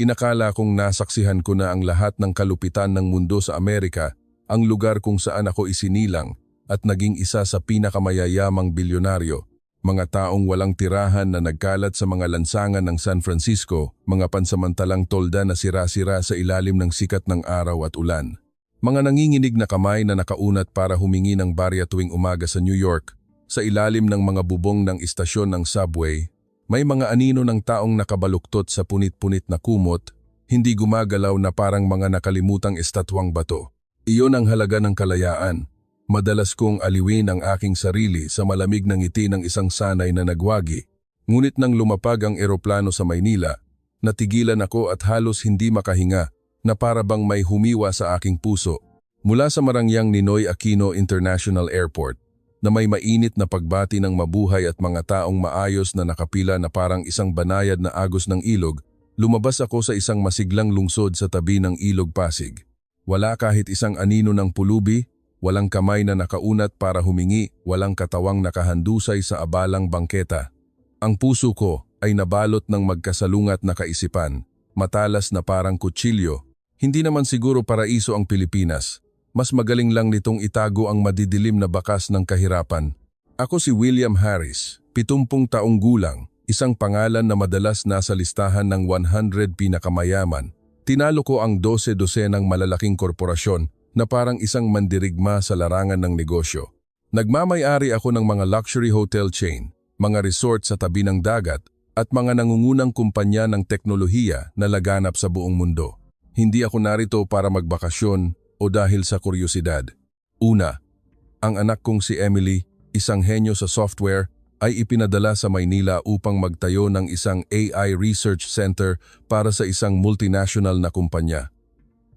Inakala kong nasaksihan ko na ang lahat ng kalupitan ng mundo sa Amerika, ang lugar kung saan ako isinilang at naging isa sa pinakamayayamang bilyonaryo. Mga taong walang tirahan na nagkalat sa mga lansangan ng San Francisco, mga pansamantalang tolda na sira-sira sa ilalim ng sikat ng araw at ulan. Mga nanginginig na kamay na nakaunat para humingi ng barya tuwing umaga sa New York, sa ilalim ng mga bubong ng istasyon ng subway. May mga anino ng taong nakabaluktot sa punit-punit na kumot, hindi gumagalaw na parang mga nakalimutang estatwang bato. Iyon ang halaga ng kalayaan. Madalas kong aliwin ang aking sarili sa malamig na ngiti ng isang sanay na nagwagi. Ngunit nang lumapag ang eroplano sa Maynila, natigilan ako at halos hindi makahinga na para bang may humiwa sa aking puso. Mula sa marangyang Ninoy Aquino International Airport, na may mainit na pagbati ng mabuhay at mga taong maayos na nakapila na parang isang banayad na agos ng ilog, lumabas ako sa isang masiglang lungsod sa tabi ng Ilog Pasig. Wala kahit isang anino ng pulubi, walang kamay na nakaunat para humingi, walang katawang nakahandusay sa abalang bangketa. Ang puso ko ay nabalot ng magkasalungat na kaisipan, matalas na parang kutsilyo. Hindi naman siguro paraiso ang Pilipinas. Mas magaling lang nitong itago ang madidilim na bakas ng kahirapan. Ako si William Harris, 70 taong gulang, isang pangalan na madalas nasa listahan ng 100 pinakamayaman. Tinalo ko ang 12-dosenang malalaking korporasyon na parang isang mandirigma sa larangan ng negosyo. Nagmamay-ari ako ng mga luxury hotel chain, mga resort sa tabi ng dagat, at mga nangungunang kumpanya ng teknolohiya na laganap sa buong mundo. Hindi ako narito para magbakasyon o dahil sa kuryosidad. Una, ang anak kong si Emily, isang henyo sa software, ay ipinadala sa Maynila upang magtayo ng isang AI research center para sa isang multinational na kumpanya.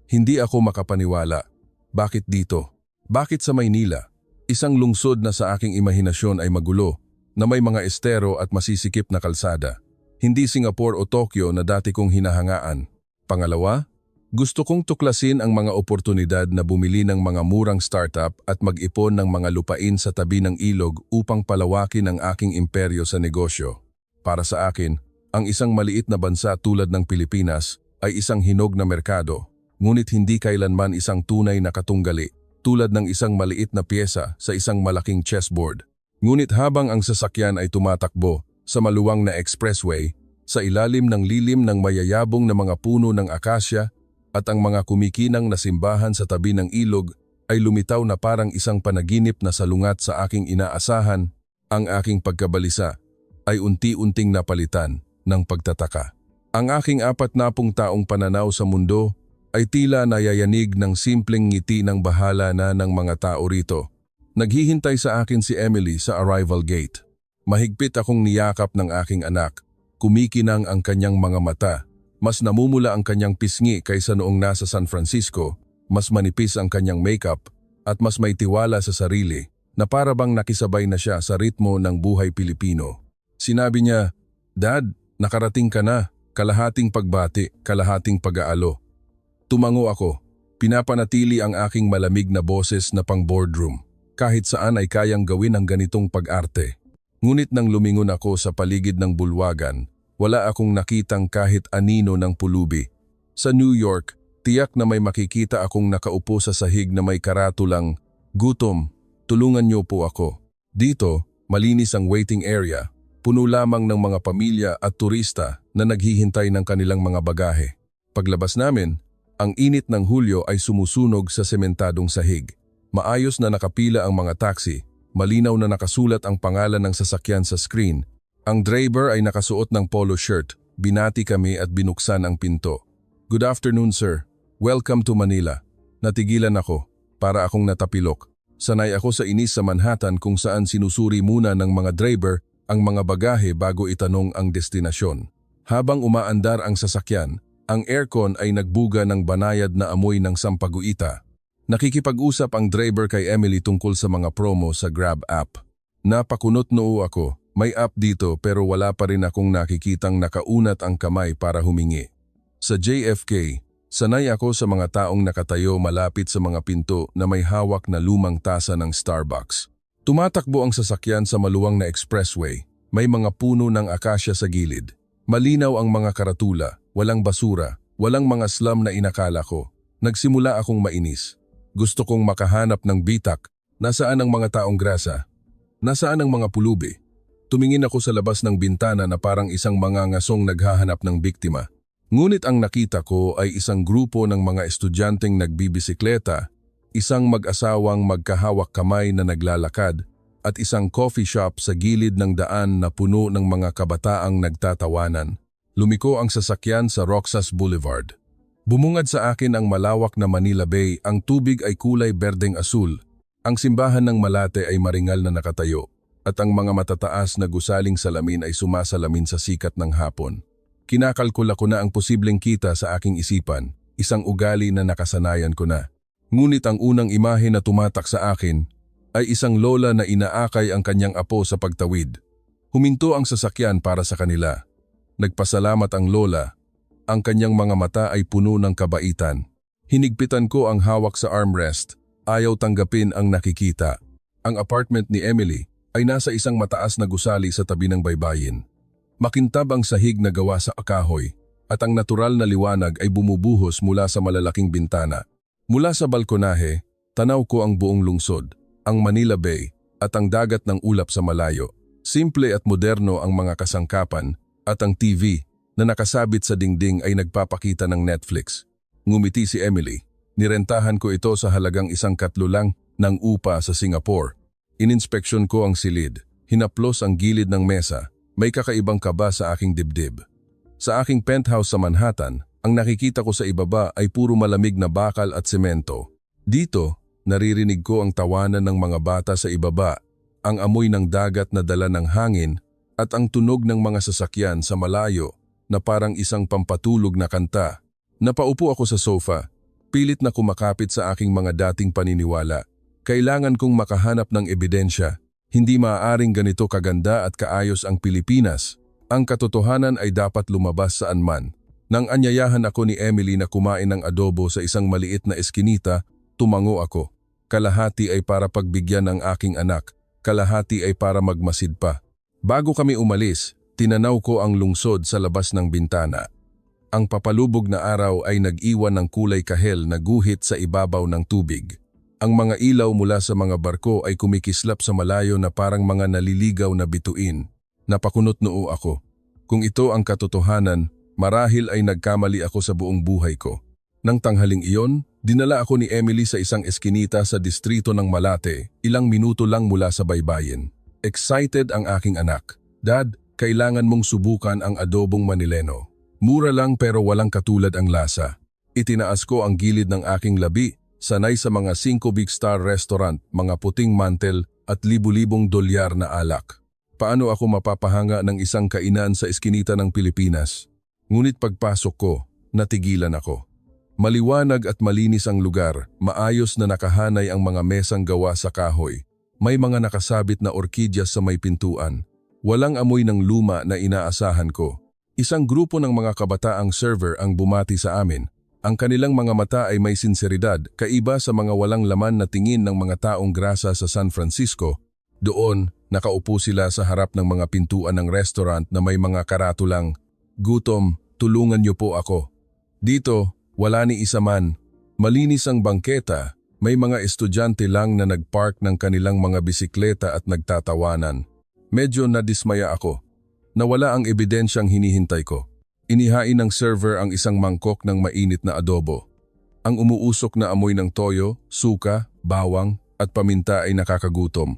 Hindi ako makapaniwala. Bakit dito? Bakit sa Maynila? Isang lungsod na sa aking imahinasyon ay magulo, na may mga estero at masisikip na kalsada. Hindi Singapore o Tokyo na dati kong hinahangaan. Pangalawa, gusto kong tuklasin ang mga oportunidad na bumili ng mga murang startup at mag-ipon ng mga lupain sa tabi ng ilog upang palawakin ang aking imperyo sa negosyo. Para sa akin, ang isang maliit na bansa tulad ng Pilipinas ay isang hinog na merkado, ngunit hindi kailanman isang tunay na katunggali, tulad ng isang maliit na pyesa sa isang malaking chessboard. Ngunit habang ang sasakyan ay tumatakbo sa maluwang na expressway, sa ilalim ng lilim ng mayayabong na mga puno ng akasya, at ang mga kumikinang na simbahan sa tabi ng ilog ay lumitaw na parang isang panaginip na salungat sa aking inaasahan, ang aking pagkabalisa ay unti-unting napalitan ng pagtataka. Ang aking 40 taong pananaw sa mundo ay tila nayayanig ng simpleng ngiti ng bahala na ng mga tao rito. Naghihintay sa akin si Emily sa arrival gate. Mahigpit akong niyakap ng aking anak, kumikinang ang kanyang mga mata. Mas namumula ang kanyang pisngi kaysa noong nasa San Francisco, mas manipis ang kanyang makeup at mas may tiwala sa sarili na para bang nakisabay na siya sa ritmo ng buhay Pilipino. Sinabi niya, "Dad, nakarating ka na, kalahating pagbati, kalahating pag-aalo." Tumango ako, pinapanatili ang aking malamig na boses na pang boardroom. Kahit saan ay kayang gawin ang ganitong pag-arte. Ngunit nang lumingon ako sa paligid ng bulwagan, wala akong nakitang kahit anino ng pulubi. Sa New York, tiyak na may makikita akong nakaupo sa sahig na may karatulang, "Gutom, tulungan niyo po ako." Dito, malinis ang waiting area, puno lamang ng mga pamilya at turista na naghihintay ng kanilang mga bagahe. Paglabas namin, ang init ng Hulyo ay sumusunog sa sementadong sahig. Maayos na nakapila ang mga taxi, malinaw na nakasulat ang pangalan ng sasakyan sa screen. Ang driver ay nakasuot ng polo shirt, binati kami at binuksan ang pinto. "Good afternoon, sir. Welcome to Manila." Natigilan ako, para akong natapilok. Sanay ako sa inis sa Manhattan kung saan sinusuri muna ng mga driver ang mga bagahe bago itanong ang destinasyon. Habang umaandar ang sasakyan, ang aircon ay nagbuga ng banayad na amoy ng sampaguita. Nakikipag-usap ang driver kay Emily tungkol sa mga promo sa Grab app. Napakunot noo ako. May app dito pero wala pa rin akong nakikitang nakaunat ang kamay para humingi. Sa JFK, sanay ako sa mga taong nakatayo malapit sa mga pinto na may hawak na lumang tasa ng Starbucks. Tumatakbo ang sasakyan sa maluwang na expressway. May mga puno ng akasya sa gilid. Malinaw ang mga karatula, walang basura, walang mga slum na inakala ko. Nagsimula akong mainis. Gusto kong makahanap ng bitak. Nasaan ang mga taong grasa? Nasaan ang mga pulubi? Tumingin ako sa labas ng bintana na parang isang mangangasong naghahanap ng biktima. Ngunit ang nakita ko ay isang grupo ng mga estudyanteng nagbibisikleta, isang mag-asawang magkahawak kamay na naglalakad, at isang coffee shop sa gilid ng daan na puno ng mga kabataang nagtatawanan. Lumiko ang sasakyan sa Roxas Boulevard. Bumungad sa akin ang malawak na Manila Bay, ang tubig ay kulay berdeng-asul. Ang simbahan ng Malate ay maringal na nakatayo, at ang mga matataas na gusaling salamin ay sumasalamin sa sikat ng hapon. Kinakalkula ko na ang posibleng kita sa aking isipan, isang ugali na nakasanayan ko na. Ngunit ang unang imahe na tumatak sa akin ay isang lola na inaakay ang kanyang apo sa pagtawid. Huminto ang sasakyan para sa kanila. Nagpasalamat ang lola. Ang kanyang mga mata ay puno ng kabaitan. Hinigpitan ko ang hawak sa armrest. Ayaw tanggapin ang nakikita. Ang apartment ni Emily ay nasa isang mataas na gusali sa tabi ng baybayin. Makintab ang sahig na gawa sa kahoy at ang natural na liwanag ay bumubuhos mula sa malalaking bintana. Mula sa balkonahe, tanaw ko ang buong lungsod, ang Manila Bay at ang dagat ng ulap sa malayo. Simple at moderno ang mga kasangkapan at ang TV na nakasabit sa dingding ay nagpapakita ng Netflix. Ngumiti si Emily. Nirentahan ko ito sa halagang ₱1 lang ng upa sa Singapore. Ininspeksyon ko ang silid. Hinaplos ang gilid ng mesa. May kakaibang kaba sa aking dibdib. Sa aking penthouse sa Manhattan, ang nakikita ko sa ibaba ay puro malamig na bakal at semento. Dito, naririnig ko ang tawanan ng mga bata sa ibaba, ang amoy ng dagat na dala ng hangin, at ang tunog ng mga sasakyan sa malayo na parang isang pampatulog na kanta. Napaupo ako sa sofa, pilit na kumakapit sa aking mga dating paniniwala. Kailangan kong makahanap ng ebidensya. Hindi maaaring ganito kaganda at kaayos ang Pilipinas. Ang katotohanan ay dapat lumabas saan man. Nang anyayahan ako ni Emily na kumain ng adobo sa isang maliit na eskinita, tumango ako. Kalahati ay para pagbigyan ang aking anak, kalahati ay para magmasid pa. Bago kami umalis, tinanaw ko ang lungsod sa labas ng bintana. Ang papalubog na araw ay nag-iwan ng kulay kahel na guhit sa ibabaw ng tubig. Ang mga ilaw mula sa mga barko ay kumikislap sa malayo na parang mga naliligaw na bituin. Napakunot noo ako. Kung ito ang katotohanan, marahil ay nagkamali ako sa buong buhay ko. Nang tanghaling iyon, dinala ako ni Emily sa isang eskinita sa distrito ng Malate, ilang minuto lang mula sa baybayin. Excited ang aking anak. Dad, kailangan mong subukan ang adobong Manileno. Mura lang pero walang katulad ang lasa. Itinaas ko ang gilid ng aking labi, sanay sa mga 5 big star restaurant, mga puting mantel at libu-libong dolyar na alak. Paano ako mapapahanga ng isang kainan sa eskinita ng Pilipinas? Ngunit pagpasok ko, natigilan ako. Maliwanag at malinis ang lugar, maayos na nakahanay ang mga mesang gawa sa kahoy. May mga nakasabit na orkidyas sa may pintuan. Walang amoy ng luma na inaasahan ko. Isang grupo ng mga kabataang server ang bumati sa amin. Ang kanilang mga mata ay may sinseridad, kaiba sa mga walang laman na tingin ng mga taong grasa sa San Francisco. Doon, nakaupo sila sa harap ng mga pintuan ng restaurant na may mga karatulang, "Gutom, tulungan niyo po ako." Dito, wala ni isa man. Malinis ang bangketa. May mga estudyante lang na nagpark ng kanilang mga bisikleta at nagtatawanan. Medyo nadismaya ako. Nawala ang ebidensyang hinihintay ko. Inihain ng server ang isang mangkok ng mainit na adobo. Ang umuusok na amoy ng toyo, suka, bawang at paminta ay nakakagutom.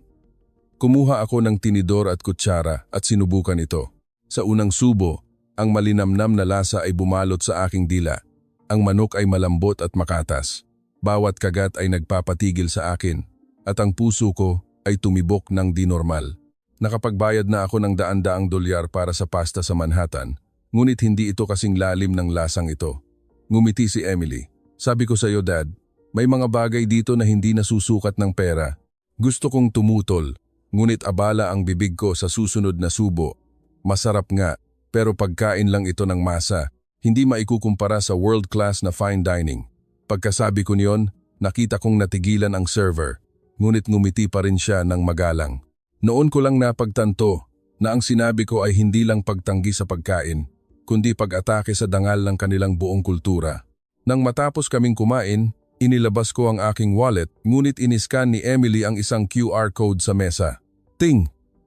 Kumuha ako ng tinidor at kutsara at sinubukan ito. Sa unang subo, ang malinamnam na lasa ay bumalot sa aking dila. Ang manok ay malambot at makatas. Bawat kagat ay nagpapatigil sa akin at ang puso ko ay tumibok ng di normal. Nakapagbayad na ako ng daan-daang dolyar para sa pasta sa Manhattan, ngunit hindi ito kasing lalim ng lasang ito. Ngumiti si Emily. "Sabi ko sa iyo, Dad, may mga bagay dito na hindi nasusukat ng pera. Gusto kong tumutol, ngunit abala ang bibig ko sa susunod na subo. Masarap nga, pero pagkain lang ito ng masa, hindi maikukumpara sa world-class na fine dining." Pagkasabi ko niyon, nakita kong natigilan ang server, ngunit ngumiti pa rin siya ng magalang. Noon ko lang napagtanto na ang sinabi ko ay hindi lang pagtanggi sa pagkain, kundi pag-atake sa dangal ng kanilang buong kultura. Nang matapos kaming kumain, inilabas ko ang aking wallet ngunit iniskan ni Emily ang isang QR code sa mesa. Ting!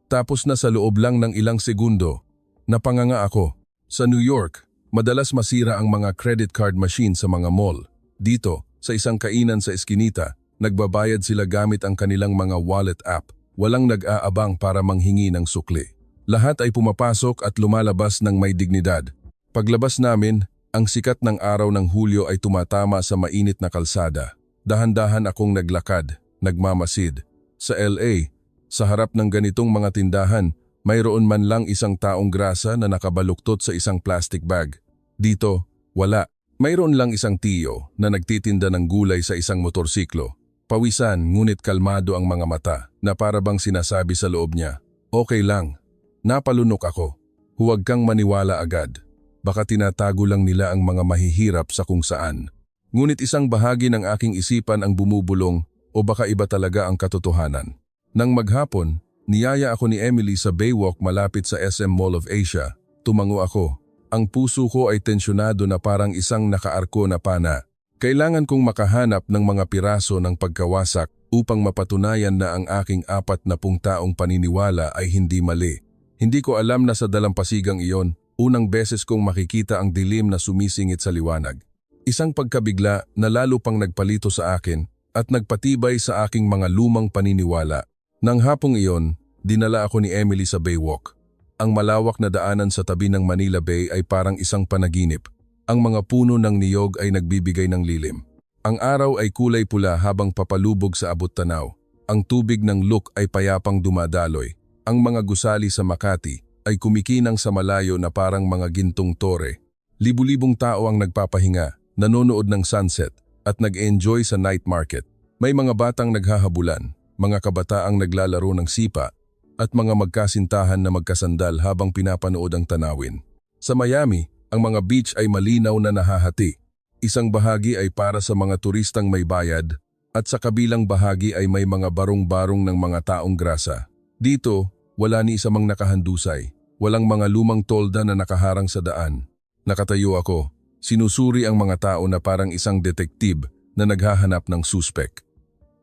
Tapos na sa loob lang ng ilang segundo. Napanganga ako. Sa New York, madalas masira ang mga credit card machine sa mga mall. Dito, sa isang kainan sa eskinita, nagbabayad sila gamit ang kanilang mga wallet app. Walang nag-aabang para manghingi ng sukli. Lahat ay pumapasok at lumalabas ng may dignidad. Paglabas namin, ang sikat ng araw ng Hulyo ay tumatama sa mainit na kalsada. Dahan-dahan akong naglakad, nagmamasid. Sa LA, sa harap ng ganitong mga tindahan, mayroon man lang isang taong grasa na nakabaluktot sa isang plastic bag. Dito, wala. Mayroon lang isang tiyo na nagtitinda ng gulay sa isang motorsiklo. Pawisan ngunit kalmado ang mga mata na para bang sinasabi sa loob niya, "Okay lang." Napalunok ako. Huwag kang maniwala agad. Baka tinatago lang nila ang mga mahihirap sa kung saan. Ngunit isang bahagi ng aking isipan ang bumubulong o baka iba talaga ang katotohanan. Nang maghapon, niyaya ako ni Emily sa Baywalk malapit sa SM Mall of Asia. Tumango ako. Ang puso ko ay tensyonado na parang isang nakaarko na pana. Kailangan kong makahanap ng mga piraso ng pagkawasak upang mapatunayan na ang aking 40 taong paniniwala ay hindi mali. Hindi ko alam na sa dalampasigang iyon, unang beses kong makikita ang dilim na sumisingit sa liwanag. Isang pagkabigla na lalo pang nagpalito sa akin at nagpatibay sa aking mga lumang paniniwala. Nang hapong iyon, dinala ako ni Emily sa Baywalk. Ang malawak na daanan sa tabi ng Manila Bay ay parang isang panaginip. Ang mga puno ng niyog ay nagbibigay ng lilim. Ang araw ay kulay pula habang papalubog sa abot tanaw. Ang tubig ng Look ay payapang dumadaloy. Ang mga gusali sa Makati ay kumikinang sa malayo na parang mga gintong tore. Libu-libong tao ang nagpapahinga, nanonood ng sunset at nag-enjoy sa night market. May mga batang naghahabulan, mga kabataang naglalaro ng sipa, at mga magkasintahan na magkasandal habang pinapanood ang tanawin. Sa Miami, ang mga beach ay malinaw na nahahati. Isang bahagi ay para sa mga turistang may bayad, at sa kabilang bahagi ay may mga barong-barong ng mga taong grasa. Dito, wala ni isa mang nakahandusay. Walang mga lumang tolda na nakaharang sa daan. Nakatayo ako, sinusuri ang mga tao na parang isang detektib na naghahanap ng suspek.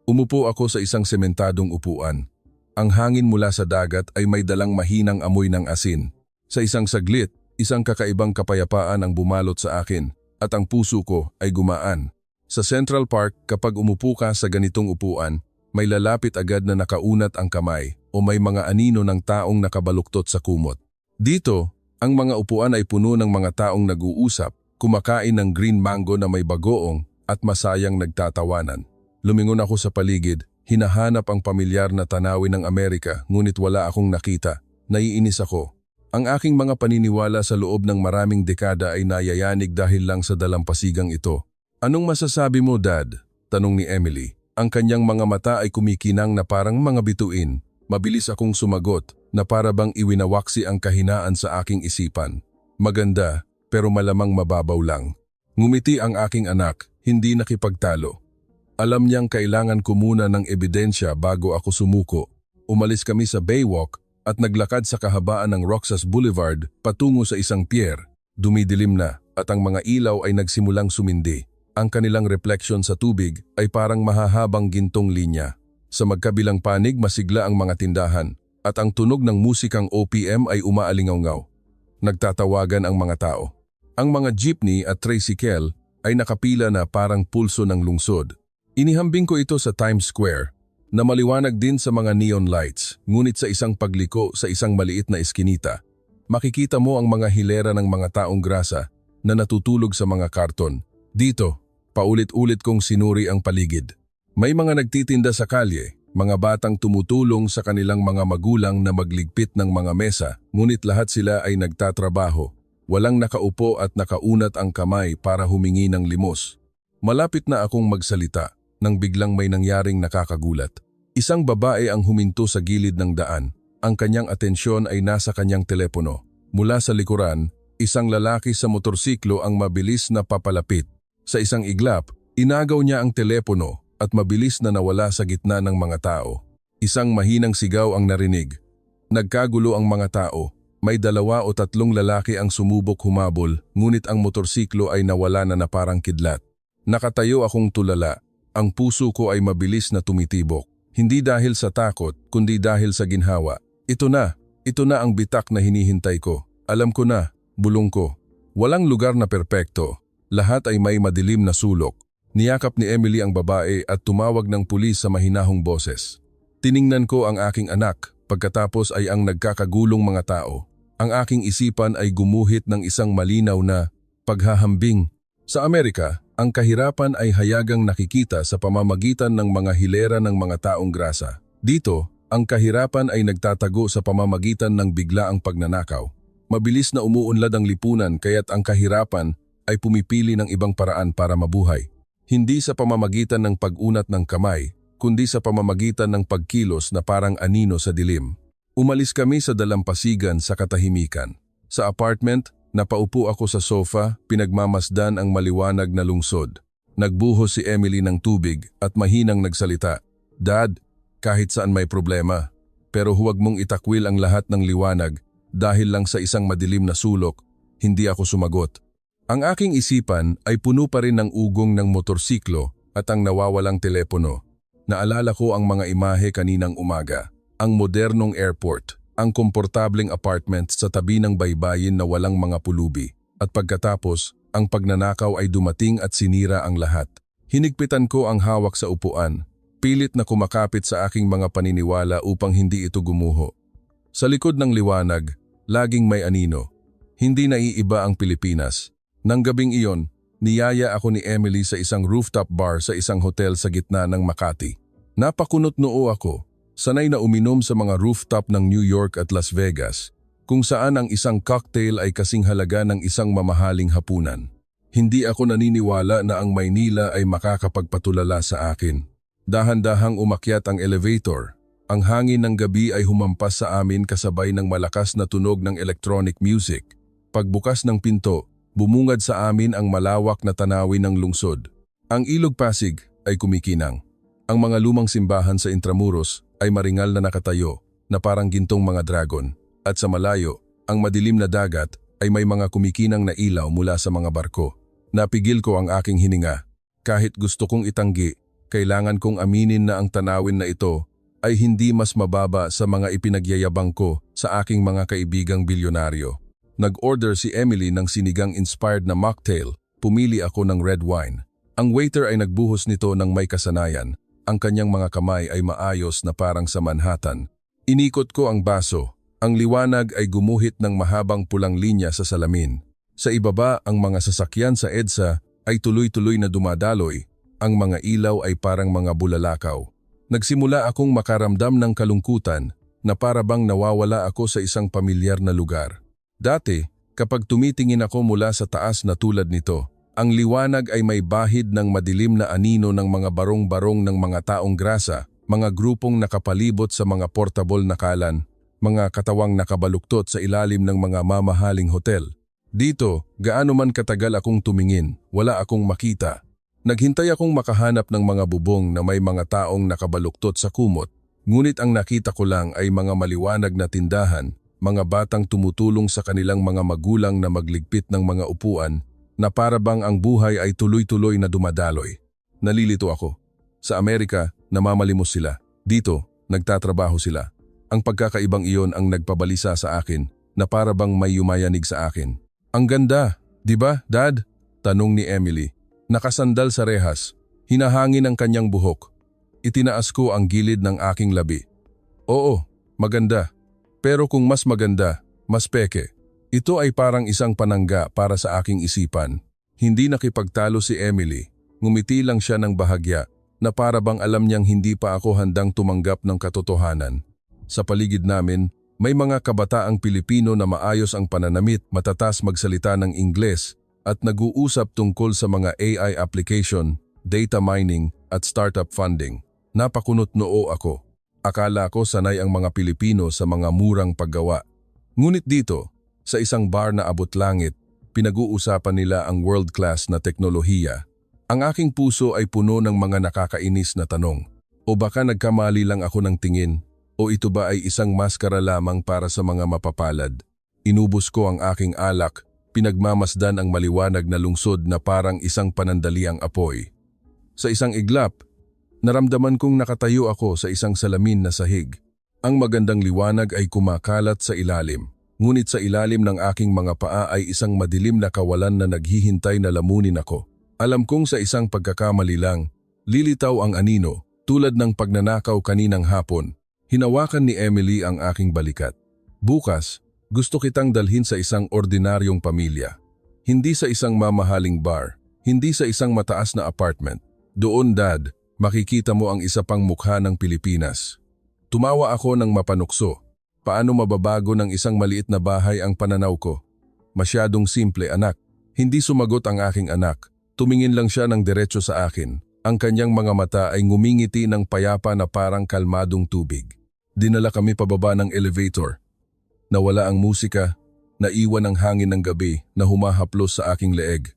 Umupo ako sa isang sementadong upuan. Ang hangin mula sa dagat ay may dalang mahinang amoy ng asin. Sa isang saglit, isang kakaibang kapayapaan ang bumalot sa akin at ang puso ko ay gumaan. Sa Central Park, kapag umupo ka sa ganitong upuan, may lalapit agad na nakaunat ang kamay o may mga anino ng taong nakabaluktot sa kumot. Dito, ang mga upuan ay puno ng mga taong nag-uusap, kumakain ng green mango na may bagoong at masayang nagtatawanan. Lumingon ako sa paligid, hinahanap ang pamilyar na tanawin ng Amerika ngunit wala akong nakita. Naiinis ako. Ang aking mga paniniwala sa loob ng maraming dekada ay nayayanig dahil lang sa dalampasigang ito. "Anong masasabi mo, Dad?" tanong ni Emily. Ang kanyang mga mata ay kumikinang na parang mga bituin. Mabilis akong sumagot na para bang iwinawaksi ang kahinaan sa aking isipan. "Maganda, pero malamang mababaw lang." Ngumiti ang aking anak, hindi nakipagtalo. Alam niyang kailangan ko muna ng ebidensya bago ako sumuko. Umalis kami sa Baywalk at naglakad sa kahabaan ng Roxas Boulevard patungo sa isang pier. Dumidilim na at ang mga ilaw ay nagsimulang sumindi. Ang kanilang refleksyon sa tubig ay parang mahahabang gintong linya. Sa magkabilang panig masigla ang mga tindahan at ang tunog ng musikang OPM ay umaalingaw-ngaw. Nagtatawagan ang mga tao. Ang mga jeepney at tricycle ay nakapila na parang pulso ng lungsod. Inihambing ko ito sa Times Square na maliwanag din sa mga neon lights, ngunit sa isang pagliko sa isang maliit na eskinita, makikita mo ang mga hilera ng mga taong grasa na natutulog sa mga karton. Dito, paulit-ulit kong sinuri ang paligid. May mga nagtitinda sa kalye, mga batang tumutulong sa kanilang mga magulang na magligpit ng mga mesa, ngunit lahat sila ay nagtatrabaho. Walang nakaupo at nakaunat ang kamay para humingi ng limos. Malapit na akong magsalita nang biglang may nangyaring nakakagulat. Isang babae ang huminto sa gilid ng daan. Ang kanyang atensyon ay nasa kanyang telepono. Mula sa likuran, isang lalaki sa motorsiklo ang mabilis na papalapit. Sa isang iglap, inagaw niya ang telepono at mabilis na nawala sa gitna ng mga tao. Isang mahinang sigaw ang narinig. Nagkagulo ang mga tao. May 2 o 3 lalaki ang sumubok humabol, ngunit ang motorsiklo ay nawala na parang kidlat. Nakatayo akong tulala. Ang puso ko ay mabilis na tumitibok. Hindi dahil sa takot, kundi dahil sa ginhawa. Ito na ang bitak na hinihintay ko. Alam ko na, bulong ko. Walang lugar na perpekto. Lahat ay may madilim na sulok. Niyakap ni Emily ang babae at tumawag ng pulis sa mahinahong boses. Tiningnan ko ang aking anak, pagkatapos ay ang nagkakagulong mga tao. Ang aking isipan ay gumuhit ng isang malinaw na paghahambing. Sa Amerika, ang kahirapan ay hayagang nakikita sa pamamagitan ng mga hilera ng mga taong grasa. Dito, ang kahirapan ay nagtatago sa pamamagitan ng biglaang pagnanakaw. Mabilis na umuunlad ang lipunan kaya't ang kahirapan ay pumipili ng ibang paraan para mabuhay. Hindi sa pamamagitan ng pag-unat ng kamay, kundi sa pamamagitan ng pagkilos na parang anino sa dilim. Umalis kami sa dalampasigan sa katahimikan. Sa apartment, napaupo ako sa sofa, pinagmamasdan ang maliwanag na lungsod. Nagbuhos si Emily ng tubig at mahinang nagsalita, "Dad, kahit saan may problema, pero huwag mong itakwil ang lahat ng liwanag dahil lang sa isang madilim na sulok." Hindi ako sumagot. Ang aking isipan ay puno pa rin ng ugong ng motorsiklo at ang nawawalang telepono. Naalala ko ang mga imahe kaninang umaga, ang modernong airport, ang komportableng apartment sa tabi ng baybayin na walang mga pulubi. At pagkatapos, ang pagnanakaw ay dumating at sinira ang lahat. Hinigpitan ko ang hawak sa upuan, pilit na kumakapit sa aking mga paniniwala upang hindi ito gumuho. Sa likod ng liwanag, laging may anino. Hindi naiiba ang Pilipinas. Nang gabing iyon, niyaya ako ni Emily sa isang rooftop bar sa isang hotel sa gitna ng Makati. Napakunot noo ako, sanay na uminom sa mga rooftop ng New York at Las Vegas, kung saan ang isang cocktail ay kasing halaga ng isang mamahaling hapunan. Hindi ako naniniwala na ang Maynila ay makakapagpatulala sa akin. Dahan-dahang umakyat ang elevator. Ang hangin ng gabi ay humampas sa amin kasabay ng malakas na tunog ng electronic music. Pagbukas ng pinto, bumungad sa amin ang malawak na tanawin ng lungsod. Ang Ilog Pasig ay kumikinang. Ang mga lumang simbahan sa Intramuros ay maringal na nakatayo na parang gintong mga dragon. At sa malayo, ang madilim na dagat ay may mga kumikinang na ilaw mula sa mga barko. Napigil ko ang aking hininga. Kahit gusto kong itanggi, kailangan kong aminin na ang tanawin na ito ay hindi mas mababa sa mga ipinagyayabang ko sa aking mga kaibigang bilyonaryo. Nag-order si Emily ng sinigang-inspired na mocktail. Pumili ako ng red wine. Ang waiter ay nagbuhos nito ng may kasanayan. Ang kanyang mga kamay ay maayos na parang sa Manhattan. Inikot ko ang baso. Ang liwanag ay gumuhit ng mahabang pulang linya sa salamin. Sa ibaba, ang mga sasakyan sa EDSA ay tuloy-tuloy na dumadaloy. Ang mga ilaw ay parang mga bulalakaw. Nagsimula akong makaramdam ng kalungkutan na para bang nawawala ako sa isang pamilyar na lugar. Dati, kapag tumitingin ako mula sa taas na tulad nito, ang liwanag ay may bahid ng madilim na anino ng mga barong-barong ng mga taong grasa, mga grupong nakapalibot sa mga portable na kalan, mga katawang nakabaluktot sa ilalim ng mga mamahaling hotel. Dito, gaano man katagal akong tumingin, wala akong makita. Naghintay akong makahanap ng mga bubong na may mga taong nakabaluktot sa kumot, ngunit ang nakita ko lang ay mga maliwanag na tindahan, mga batang tumutulong sa kanilang mga magulang na magligpit ng mga upuan na para bang ang buhay ay tuloy-tuloy na dumadaloy. Nalilito ako. Sa Amerika, namamalimos sila. Dito, nagtatrabaho sila. Ang pagkakaibang iyon ang nagpabalisa sa akin na para bang may yumayanig sa akin. Ang ganda, di ba, Dad? Tanong ni Emily. Nakasandal sa rehas, hinahangin ang kanyang buhok. Itinaas ko ang gilid ng aking labi. Oo, maganda. Pero kung mas maganda, mas peke. Ito ay parang isang panangga para sa aking isipan. Hindi nakipagtalo si Emily. Ngumiti lang siya ng bahagya na para bang alam niyang hindi pa ako handang tumanggap ng katotohanan. Sa paligid namin, may mga kabataang Pilipino na maayos ang pananamit, matatas magsalita ng Ingles at nag-uusap tungkol sa mga AI application, data mining at startup funding. Napakunot noo ako. Akala ko sanay ang mga Pilipino sa mga murang paggawa. Ngunit dito, sa isang bar na abot langit, pinag-uusapan nila ang world-class na teknolohiya. Ang aking puso ay puno ng mga nakakainis na tanong. O baka nagkamali lang ako ng tingin? O ito ba ay isang maskara lamang para sa mga mapapalad? Inubos ko ang aking alak, pinagmamasdan ang maliwanag na lungsod na parang isang panandaliang apoy. Sa isang iglap, naramdaman kong nakatayo ako sa isang salamin na sahig. Ang magandang liwanag ay kumakalat sa ilalim, ngunit sa ilalim ng aking mga paa ay isang madilim na kawalan na naghihintay na lamunin ako. Alam kong sa isang pagkakamali lang, lilitaw ang anino, tulad ng pagnanakaw kaninang hapon. Hinawakan ni Emily ang aking balikat. Bukas, gusto kitang dalhin sa isang ordinaryong pamilya. Hindi sa isang mamahaling bar, hindi sa isang mataas na apartment. Doon, Dad, makikita mo ang isa pang mukha ng Pilipinas. Tumawa ako ng mapanukso. Paano mababago ng isang maliit na bahay ang pananaw ko? Masyadong simple, anak. Hindi sumagot ang aking anak. Tumingin lang siya ng diretso sa akin. Ang kanyang mga mata ay ngumingiti ng payapa na parang kalmadong tubig. Dinala kami pababa ng elevator. Nawala ang musika, naiwan ang hangin ng gabi na humahaplos sa aking leeg.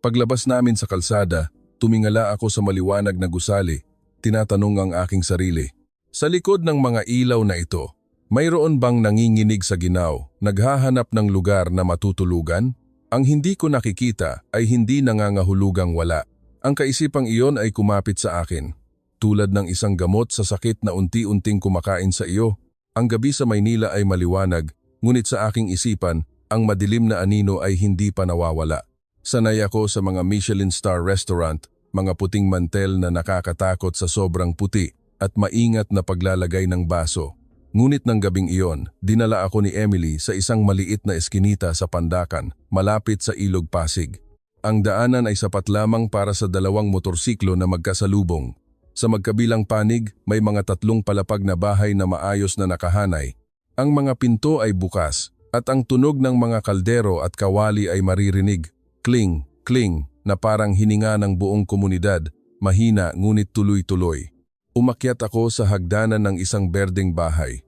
Paglabas namin sa kalsada, tumingala ako sa maliwanag na gusali, tinatanong ang aking sarili. Sa likod ng mga ilaw na ito, mayroon bang nanginginig sa ginaw, naghahanap ng lugar na matutulugan? Ang hindi ko nakikita ay hindi nangangahulugang wala. Ang kaisipang iyon ay kumapit sa akin. Tulad ng isang gamot sa sakit na unti-unting kumakain sa iyo, ang gabi sa Maynila ay maliwanag, ngunit sa aking isipan, ang madilim na anino ay hindi pa nawawala. Sanay ako sa mga Michelin star restaurant, mga puting mantel na nakakatakot sa sobrang puti at maingat na paglalagay ng baso. Ngunit ng gabing iyon, dinala ako ni Emily sa isang maliit na eskinita sa Pandakan, malapit sa Ilog Pasig. Ang daanan ay sapat lamang para sa dalawang motorsiklo na magkasalubong. Sa magkabilang panig, may mga 3 palapag na bahay na maayos na nakahanay. Ang mga pinto ay bukas, at ang tunog ng mga kaldero at kawali ay maririnig. Kling, kling, na parang hininga ng buong komunidad, mahina ngunit tuloy-tuloy. Umakyat ako sa hagdanan ng isang berdeng bahay.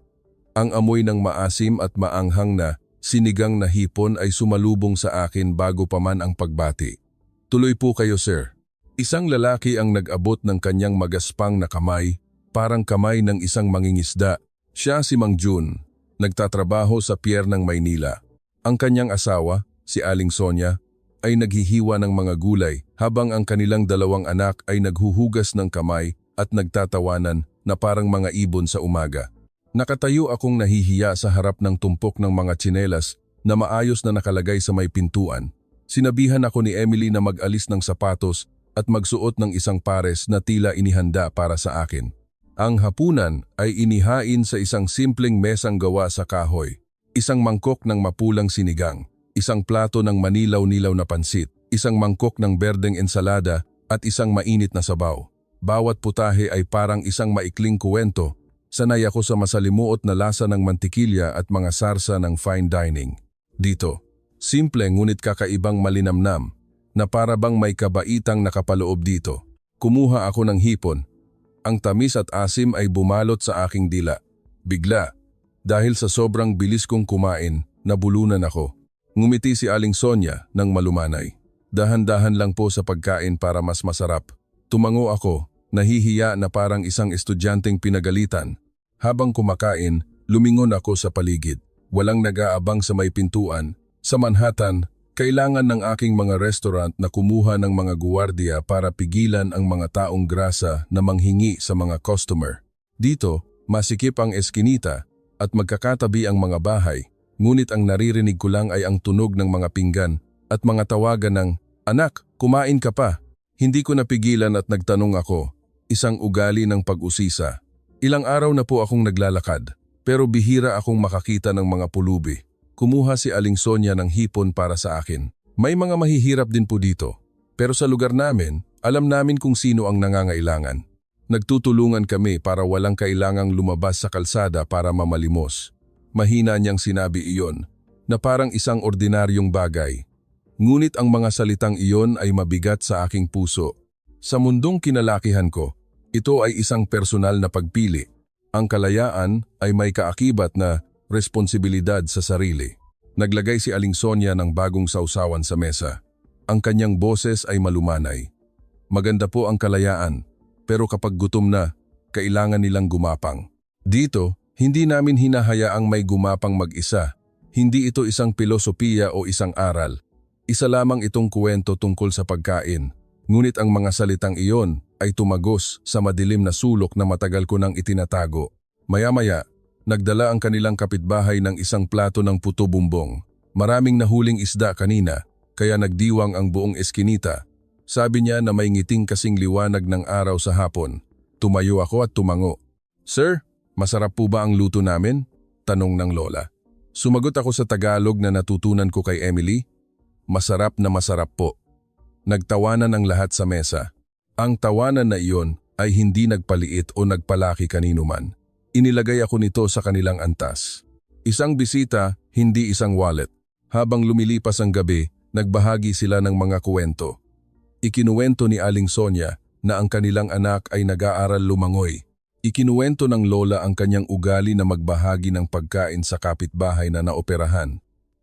Ang amoy ng maasim at maanghang na sinigang na hipon ay sumalubong sa akin bago pa man ang pagbati. Tuloy po kayo, sir. Isang lalaki ang nag-abot ng kanyang magaspang na kamay, parang kamay ng isang mangingisda. Siya si Mang Jun, nagtatrabaho sa pier ng Maynila. Ang kanyang asawa, si Aling Sonia, ay naghihiwa ng mga gulay habang ang kanilang 2 anak ay naghuhugas ng kamay at nagtatawanan na parang mga ibon sa umaga. Nakatayo akong nahihiya sa harap ng tumpok ng mga tsinelas na maayos na nakalagay sa may pintuan. Sinabihan ako ni Emily na mag-alis ng sapatos at magsuot ng isang pares na tila inihanda para sa akin. Ang hapunan ay inihain sa isang simpleng mesang gawa sa kahoy. Isang mangkok ng mapulang sinigang, isang plato ng manilaw-nilaw na pansit, isang mangkok ng berdeng ensalada at isang mainit na sabaw. Bawat putahe ay parang isang maikling kuwento. Sanay ako sa masalimuot na lasa ng mantikilya at mga sarsa ng fine dining. Dito, simple ngunit kakaibang malinamnam, na para bang may kabaitang nakapaloob dito. Kumuha ako ng hipon. Ang tamis at asim ay bumalot sa aking dila. Bigla, dahil sa sobrang bilis kong kumain, nabulunan ako. Ngumiti si Aling Sonia ng malumanay. Dahan-dahan lang po sa pagkain para mas masarap. Tumango ako, nahihiya na parang isang estudyanteng pinagalitan. Habang kumakain, lumingon ako sa paligid. Walang nag-aabang sa may pintuan. Sa Manhattan, kailangan ng aking mga restaurant na kumuha ng mga guwardiya para pigilan ang mga taong grasa na manghingi sa mga customer. Dito, masikip ang eskinita at magkakatabi ang mga bahay, ngunit ang naririnig ko lang ay ang tunog ng mga pinggan at mga tawagan ng, "Anak, kumain ka pa." Hindi ko napigilan at nagtanong ako, isang ugali ng pag-usisa. Ilang araw na po akong naglalakad, pero bihira akong makakita ng mga pulubi. Kumuha si Aling Sonia ng hipon para sa akin. May mga mahihirap din po dito, pero sa lugar namin, alam namin kung sino ang nangangailangan. Nagtutulungan kami para walang kailangang lumabas sa kalsada para mamalimos. Mahina niyang sinabi iyon, na parang isang ordinaryong bagay. Ngunit ang mga salitang iyon ay mabigat sa aking puso. Sa mundong kinalakihan ko, ito ay isang personal na pagpili. Ang kalayaan ay may kaakibat na responsibilidad sa sarili. Naglagay si Aling Sonia ng bagong sausawan sa mesa. Ang kanyang boses ay malumanay. Maganda po ang kalayaan, pero kapag gutom na, kailangan nilang gumapang. Dito, hindi namin hinahayaang may gumapang mag-isa. Hindi ito isang pilosopiya o isang aral. Isa lamang itong kwento tungkol sa pagkain. Ngunit ang mga salitang iyon ay tumagos sa madilim na sulok na matagal ko nang itinatago. Maya-maya, nagdala ang kanilang kapitbahay ng isang plato ng puto bumbong. Maraming nahuling isda kanina, kaya nagdiwang ang buong eskinita. Sabi niya na may ngiting kasing liwanag ng araw sa hapon. Tumayo ako at tumango. "Sir, masarap po ba ang luto namin?" Tanong ng lola. Sumagot ako sa Tagalog na natutunan ko kay Emily. "Masarap na masarap po." Nagtawanan ang lahat sa mesa. Ang tawanan na iyon ay hindi nagpaliit o nagpalaki kanino man. Inilagay ako nito sa kanilang antas. Isang bisita, hindi isang wallet. Habang lumilipas ang gabi, nagbahagi sila ng mga kuwento. Ikinuwento ni Aling Sonia na ang kanilang anak ay nag-aaral lumangoy. Ikinuwento ng lola ang kanyang ugali na magbahagi ng pagkain sa kapitbahay na naoperahan.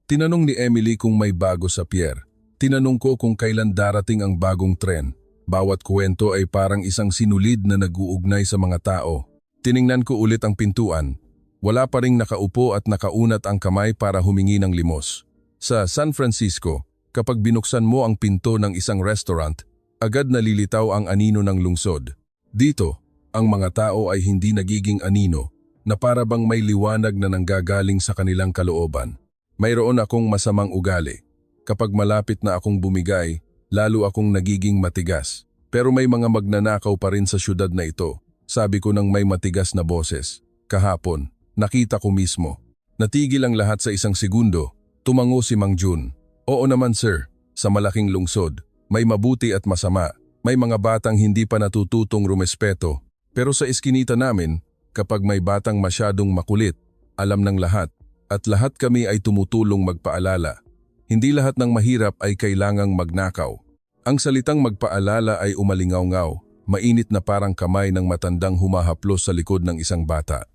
Tinanong ni Emily kung may bago sa pier. Tinanong ko kung kailan darating ang bagong tren. Bawat kwento ay parang isang sinulid na nag-uugnay sa mga tao. Tiningnan ko ulit ang pintuan. Wala pa ring nakaupo at nakaunat ang kamay para humingi ng limos. Sa San Francisco, kapag binuksan mo ang pinto ng isang restaurant, agad nalilitaw ang anino ng lungsod. Dito, ang mga tao ay hindi nagiging anino na para bang may liwanag na nanggagaling sa kanilang kalooban. Mayroon akong masamang ugali. Kapag malapit na akong bumigay, lalo akong nagiging matigas. Pero may mga magnanakaw pa rin sa syudad na ito, sabi ko ng may matigas na boses. Kahapon, nakita ko mismo. Natigil ang lahat sa isang segundo. Tumango si Mang Jun. "Oo naman sir, sa malaking lungsod. May mabuti at masama. May mga batang hindi pa natututong rumespeto. Pero sa eskinita namin, kapag may batang masyadong makulit, alam ng lahat. At lahat kami ay tumutulong magpaalala. Hindi lahat ng mahirap ay kailangang magnakaw." Ang salitang magpaalala ay umalingaw-ngaw, mainit na parang kamay ng matandang humahaplos sa likod ng isang bata.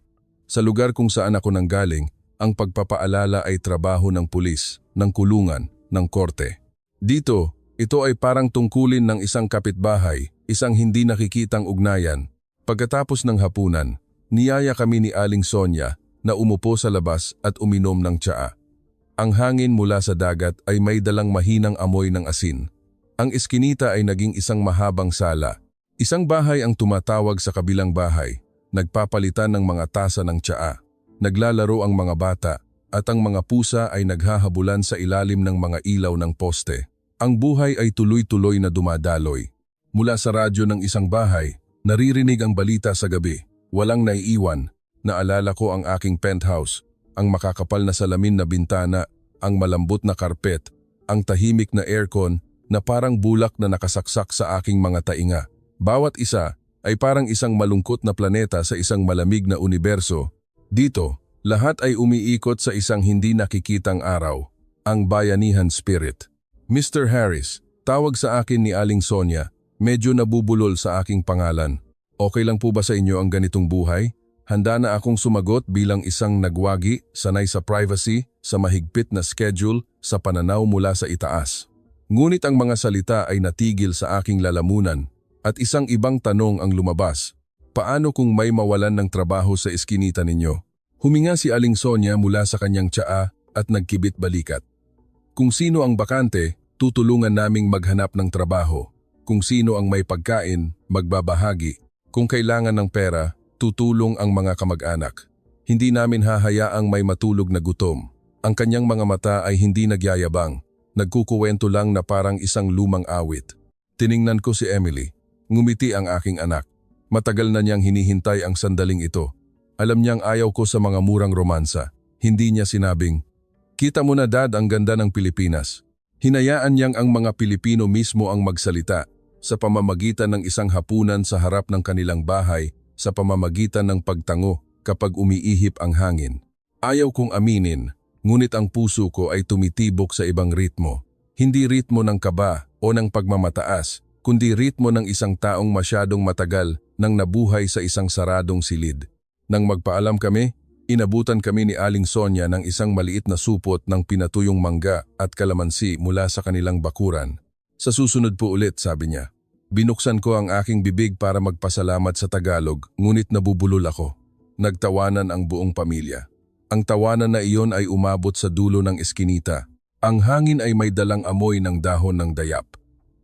Sa lugar kung saan ako nanggaling, ang pagpapaalala ay trabaho ng pulis, ng kulungan, ng korte. Dito, ito ay parang tungkulin ng isang kapitbahay, isang hindi nakikitang ugnayan. Pagkatapos ng hapunan, niyaya kami ni Aling Sonia na umupo sa labas at uminom ng tsaa. Ang hangin mula sa dagat ay may dalang mahinang amoy ng asin. Ang eskinita ay naging isang mahabang sala. Isang bahay ang tumatawag sa kabilang bahay. Nagpapalitan ng mga tasa ng tsaa. Naglalaro ang mga bata at ang mga pusa ay naghahabulan sa ilalim ng mga ilaw ng poste. Ang buhay ay tuloy-tuloy na dumadaloy. Mula sa radyo ng isang bahay, naririnig ang balita sa gabi. Walang naiiwan. Naalala ko ang aking penthouse, ang makakapal na salamin na bintana, ang malambot na karpet, ang tahimik na aircon na parang bulak na nakasaksak sa aking mga tainga. Bawat isa ay parang isang malungkot na planeta sa isang malamig na universo. Dito, lahat ay umiikot sa isang hindi nakikitang araw, ang bayanihan spirit. "Mr. Harris," tawag sa akin ni Aling Sonia, medyo nabubulol sa aking pangalan. "Okay lang po ba sa inyo ang ganitong buhay?" Handa na akong sumagot bilang isang nagwagi, sanay sa privacy, sa mahigpit na schedule, sa pananaw mula sa itaas. Ngunit ang mga salita ay natigil sa aking lalamunan at isang ibang tanong ang lumabas. Paano kung may mawalan ng trabaho sa eskinita ninyo? Huminga si Aling Sonia mula sa kanyang tsaa at nagkibit balikat. "Kung sino ang bakante, tutulungan naming maghanap ng trabaho. Kung sino ang may pagkain, magbabahagi. Kung kailangan ng pera, tutulong ang mga kamag-anak. Hindi namin hahayaang may matulog na gutom." Ang kanyang mga mata ay hindi nagyayabang. Nagkukuwento lang na parang isang lumang awit. Tiningnan ko si Emily. Ngumiti ang aking anak. Matagal na niyang hinihintay ang sandaling ito. Alam niyang ayaw ko sa mga murang romansa. Hindi niya sinabing, "Kita mo na dad ang ganda ng Pilipinas." Hinayaan niyang ang mga Pilipino mismo ang magsalita sa pamamagitan ng isang hapunan sa harap ng kanilang bahay, sa pamamagitan ng pagtango kapag umiihip ang hangin. Ayaw kong aminin, ngunit ang puso ko ay tumitibok sa ibang ritmo. Hindi ritmo ng kaba o ng pagmamataas, kundi ritmo ng isang taong masyadong matagal nang nabuhay sa isang saradong silid. Nang magpaalam kami, inabutan kami ni Aling Sonia ng isang maliit na supot ng pinatuyong mangga at kalamansi mula sa kanilang bakuran. "Sa susunod po ulit," sabi niya. Binuksan ko ang aking bibig para magpasalamat sa Tagalog, ngunit nabubulol ako. Nagtawanan ang buong pamilya. Ang tawanan na iyon ay umabot sa dulo ng eskinita. Ang hangin ay may dalang amoy ng dahon ng dayap.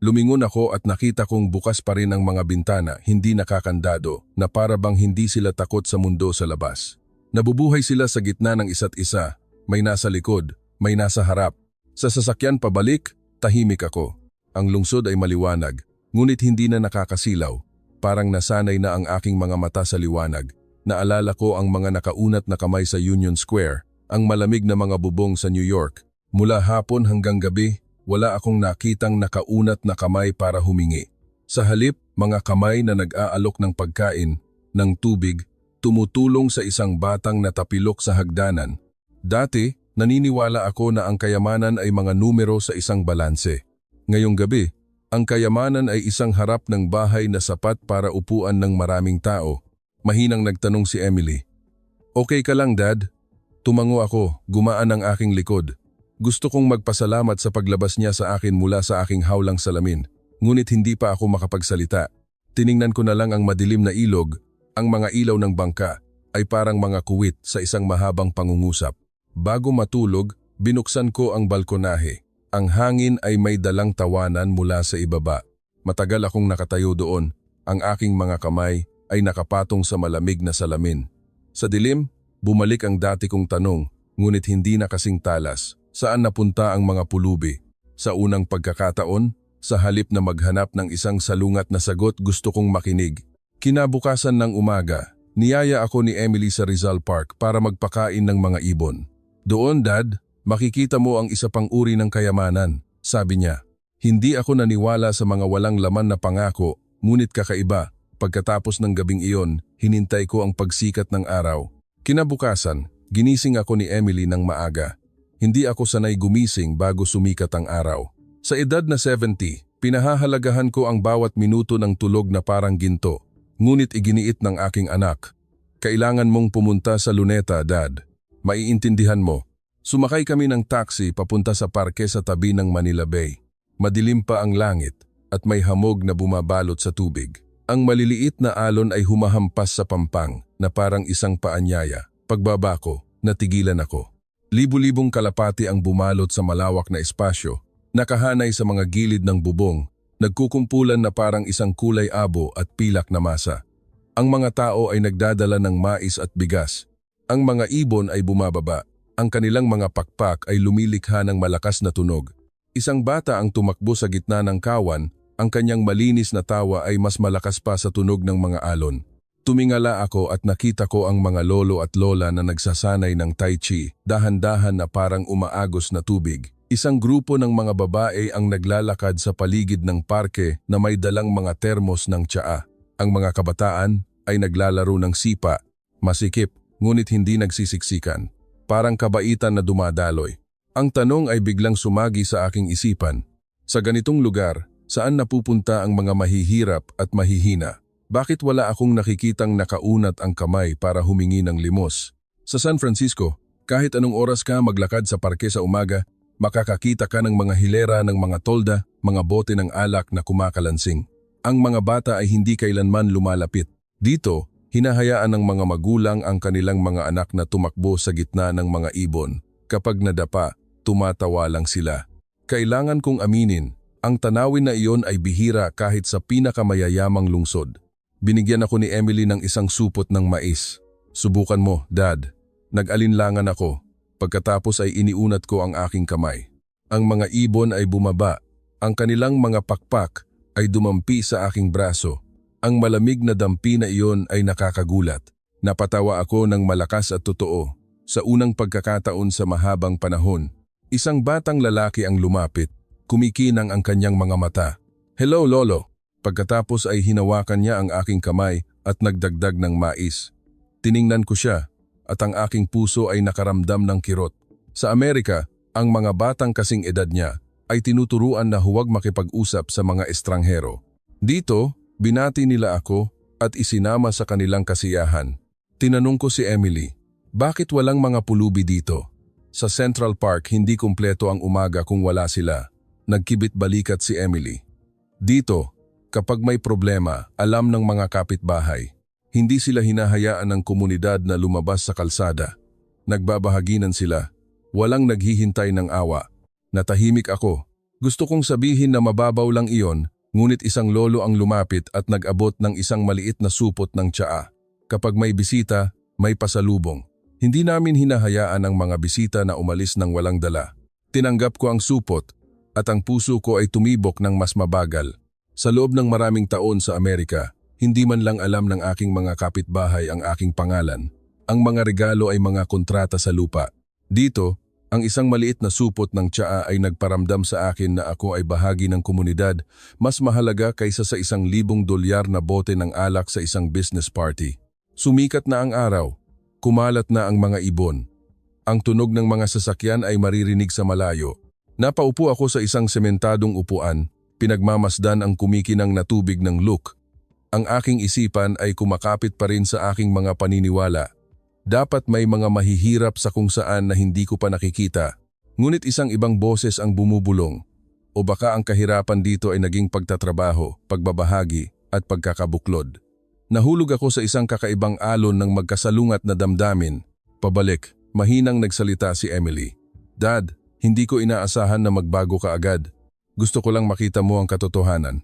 Lumingon ako at nakita kong bukas pa rin ang mga bintana, hindi nakakandado, na para bang hindi sila takot sa mundo sa labas. Nabubuhay sila sa gitna ng isa't isa, may nasa likod, may nasa harap. Sa sasakyan pabalik, tahimik ako. Ang lungsod ay maliwanag, ngunit hindi na nakakasilaw. Parang nasanay na ang aking mga mata sa liwanag. Naalala ko ang mga nakaunat na kamay sa Union Square, ang malamig na mga bubong sa New York. Mula hapon hanggang gabi, wala akong nakitang nakaunat na kamay para humingi. Sa halip, mga kamay na nag-aalok ng pagkain, ng tubig, tumutulong sa isang batang natapilok sa hagdanan. Dati, naniniwala ako na ang kayamanan ay mga numero sa isang balanse. Ngayong gabi, ang kayamanan ay isang harap ng bahay na sapat para upuan ng maraming tao. Mahinang nagtanong si Emily. "Okay ka lang, Dad?" Tumango ako, gumaan ang aking likod. Gusto kong magpasalamat sa paglabas niya sa akin mula sa aking hawlang salamin, ngunit hindi pa ako makapagsalita. Tiningnan ko na lang ang madilim na ilog, ang mga ilaw ng bangka, ay parang mga kuwit sa isang mahabang pangungusap. Bago matulog, binuksan ko ang balkonahe. Ang hangin ay may dalang tawanan mula sa ibaba. Matagal akong nakatayo doon, ang aking mga kamay ay nakapatong sa malamig na salamin. Sa dilim, bumalik ang dati kong tanong, ngunit hindi na kasing talas. Saan napunta ang mga pulubi? Sa unang pagkakataon, sa halip na maghanap ng isang salungat na sagot, gusto kong makinig. Kinabukasan ng umaga, niyaya ako ni Emily sa Rizal Park para magpakain ng mga ibon. "Doon, Dad, makikita mo ang isa pang uri ng kayamanan," sabi niya. Hindi ako naniwala sa mga walang laman na pangako, ngunit kakaiba. Pagkatapos ng gabing iyon, hinintay ko ang pagsikat ng araw. Kinabukasan, ginising ako ni Emily ng maaga. Hindi ako sanay gumising bago sumikat ang araw. Sa edad na 70, pinahahalagahan ko ang bawat minuto ng tulog na parang ginto. Ngunit iginiit ng aking anak, "Kailangan mong pumunta sa Luneta, Dad. Maiintindihan mo." Sumakay kami ng taxi papunta sa parke sa tabi ng Manila Bay. Madilim pa ang langit at may hamog na bumabalot sa tubig. Ang maliliit na alon ay humahampas sa pampang na parang isang paanyaya. Pagbaba ko, natigilan ako. Libu-libong kalapati ang bumalot sa malawak na espasyo, nakahanay sa mga gilid ng bubong, nagkukumpulan na parang isang kulay abo at pilak na masa. Ang mga tao ay nagdadala ng mais at bigas. Ang mga ibon ay bumababa. Ang kanilang mga pakpak ay lumilikha ng malakas na tunog. Isang bata ang tumakbo sa gitna ng kawan. Ang kanyang malinis na tawa ay mas malakas pa sa tunog ng mga alon. Tumingala ako at nakita ko ang mga lolo at lola na nagsasanay ng tai chi, dahan-dahan na parang umaagos na tubig. Isang grupo ng mga babae ang naglalakad sa paligid ng parke na may dalang mga termos ng tsaa. Ang mga kabataan ay naglalaro ng sipa, masikip, ngunit hindi nagsisiksikan. Parang kabaitan na dumadaloy. Ang tanong ay biglang sumagi sa aking isipan. Sa ganitong lugar, saan napupunta ang mga mahihirap at mahihina? Bakit wala akong nakikitang nakaunat ang kamay para humingi ng limos? Sa San Francisco, kahit anong oras ka maglakad sa parke sa umaga, makakakita ka ng mga hilera ng mga tolda, mga bote ng alak na kumakalansing. Ang mga bata ay hindi kailanman lumalapit. Dito, hinahayaan ng mga magulang ang kanilang mga anak na tumakbo sa gitna ng mga ibon. Kapag nadapa, tumatawa lang sila. Kailangan kong aminin, ang tanawin na iyon ay bihira kahit sa pinakamayayamang lungsod. Binigyan ako ni Emily ng isang supot ng mais. "Subukan mo, Dad." Nag-alinlangan ako. Pagkatapos ay iniunat ko ang aking kamay. Ang mga ibon ay bumaba. Ang kanilang mga pakpak ay dumampi sa aking braso. Ang malamig na dampi na iyon ay nakakagulat. Napatawa ako ng malakas at totoo. Sa unang pagkakataon sa mahabang panahon, isang batang lalaki ang lumapit. Kumikinang ang kanyang mga mata. "Hello, Lolo." Pagkatapos ay hinawakan niya ang aking kamay at nagdagdag ng mais. Tiningnan ko siya at ang aking puso ay nakaramdam ng kirot. Sa Amerika, ang mga batang kasing edad niya ay tinuturuan na huwag makipag-usap sa mga estranghero. Dito, binati nila ako at isinama sa kanilang kasiyahan. Tinanong ko si Emily, "Bakit walang mga pulubi dito?" Sa Central Park, hindi kumpleto ang umaga kung wala sila. Nagkibit balikat si Emily. Dito, kapag may problema, alam ng mga kapitbahay. Hindi sila hinahayaan ng komunidad na lumabas sa kalsada. Nagbabahaginan sila. Walang naghihintay ng awa. Natahimik ako. Gusto kong sabihin na mababaw lang iyon, ngunit isang lolo ang lumapit at nag-abot ng isang maliit na supot ng tsaa. Kapag may bisita, may pasalubong. Hindi namin hinahayaan ang mga bisita na umalis ng walang dala. Tinanggap ko ang supot at ang puso ko ay tumibok ng mas mabagal. Sa loob ng maraming taon sa Amerika, hindi man lang alam ng aking mga kapitbahay ang aking pangalan. Ang mga regalo ay mga kontrata sa lupa. Dito, ang isang maliit na supot ng tsaa ay nagparamdam sa akin na ako ay bahagi ng komunidad, mas mahalaga kaysa sa $1,000 na bote ng alak sa isang business party. Sumikat na ang araw. Kumalat na ang mga ibon. Ang tunog ng mga sasakyan ay maririnig sa malayo. Napaupo ako sa isang sementadong upuan, pinagmamasdan ang kumikinang na tubig ng Luke. Ang aking isipan ay kumakapit pa rin sa aking mga paniniwala. Dapat may mga mahihirap sa kung saan na hindi ko pa nakikita. Ngunit isang ibang boses ang bumubulong. O baka ang kahirapan dito ay naging pagtatrabaho, pagbabahagi at pagkakabuklod. Nahulog ako sa isang kakaibang alon ng magkasalungat na damdamin. Pabalik, mahinang nagsalita si Emily. Dad, hindi ko inaasahan na magbago ka agad. Gusto ko lang makita mo ang katotohanan.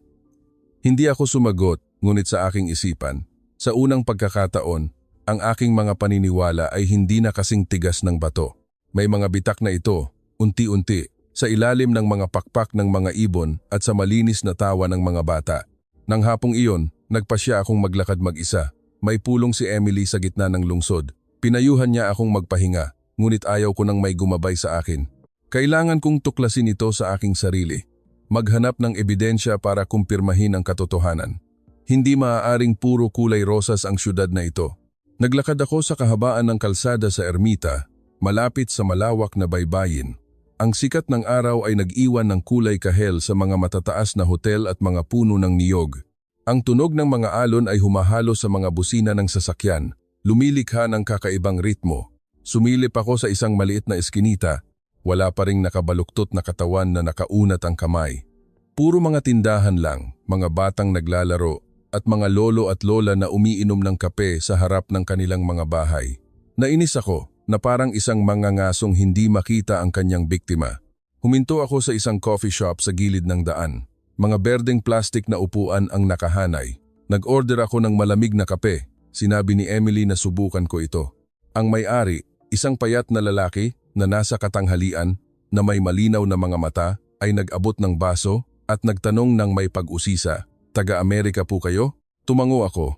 Hindi ako sumagot, ngunit sa aking isipan. Sa unang pagkakataon, ang aking mga paniniwala ay hindi na kasing tigas ng bato. May mga bitak na ito, unti-unti, sa ilalim ng mga pakpak ng mga ibon at sa malinis na tawa ng mga bata. Nang hapong iyon, nagpasya akong maglakad mag-isa. May pulong si Emily sa gitna ng lungsod. Pinayuhan niya akong magpahinga, ngunit ayaw ko nang may gumabay sa akin. Kailangan kong tuklasin ito sa aking sarili. Maghanap ng ebidensya para kumpirmahin ang katotohanan. Hindi maaaring puro kulay rosas ang syudad na ito. Naglakad ako sa kahabaan ng kalsada sa Ermita, malapit sa malawak na baybayin. Ang sikat ng araw ay nag-iwan ng kulay kahel sa mga matataas na hotel at mga puno ng niyog. Ang tunog ng mga alon ay humahalo sa mga busina ng sasakyan, lumilikha ng kakaibang ritmo. Sumilip ako sa isang maliit na eskinita, wala pa ring nakabaluktot na katawan na nakaunat ang kamay. Puro mga tindahan lang, mga batang naglalaro, at mga lolo at lola na umiinom ng kape sa harap ng kanilang mga bahay. Nainis ako na parang isang mangangasong hindi makita ang kanyang biktima. Huminto ako sa isang coffee shop sa gilid ng daan. Mga berdeng plastik na upuan ang nakahanay. Nag-order ako ng malamig na kape. Sinabi ni Emily na subukan ko ito. Ang may-ari, isang payat na lalaki na nasa katanghalian na may malinaw na mga mata, ay nag-abot ng baso at nagtanong ng may pag-usisa. Taga-Amerika po kayo? Tumango ako.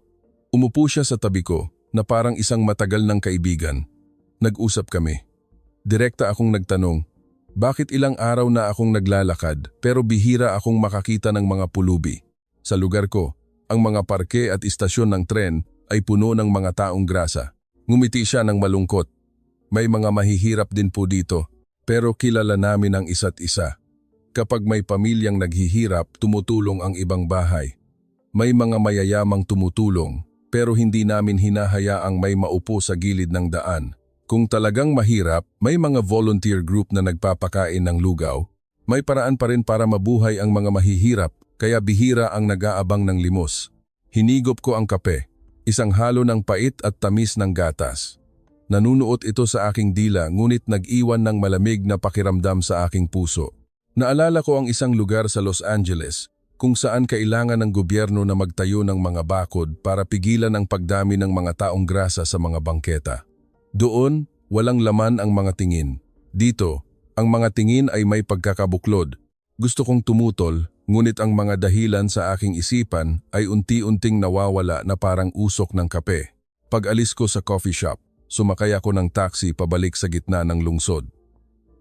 Umupo siya sa tabi ko na parang isang matagal ng kaibigan. Nag-usap kami. Direkta akong nagtanong, bakit ilang araw na akong naglalakad pero bihira akong makakita ng mga pulubi? Sa lugar ko, ang mga parke at istasyon ng tren ay puno ng mga taong grasa. Ngumiti siya ng malungkot. May mga mahihirap din po dito, pero kilala namin ang isa't isa. Kapag may pamilyang naghihirap, tumutulong ang ibang bahay. May mga mayayamang tumutulong, pero hindi namin hinahayaang may maupo sa gilid ng daan. Kung talagang mahirap, may mga volunteer group na nagpapakain ng lugaw. May paraan pa rin para mabuhay ang mga mahihirap, kaya bihira ang nag-aabang ng limos. Hinigop ko ang kape, isang halo ng pait at tamis ng gatas. Nanunuot ito sa aking dila, ngunit nag-iwan ng malamig na pakiramdam sa aking puso. Naalala ko ang isang lugar sa Los Angeles kung saan kailangan ng gobyerno na magtayo ng mga bakod para pigilan ang pagdami ng mga taong grasa sa mga bangketa. Doon, walang laman ang mga tingin. Dito, ang mga tingin ay may pagkakabuklod. Gusto kong tumutol, ngunit ang mga dahilan sa aking isipan ay unti-unting nawawala na parang usok ng kape. Pag-alis ko sa coffee shop, sumakay ako ng taxi pabalik sa gitna ng lungsod.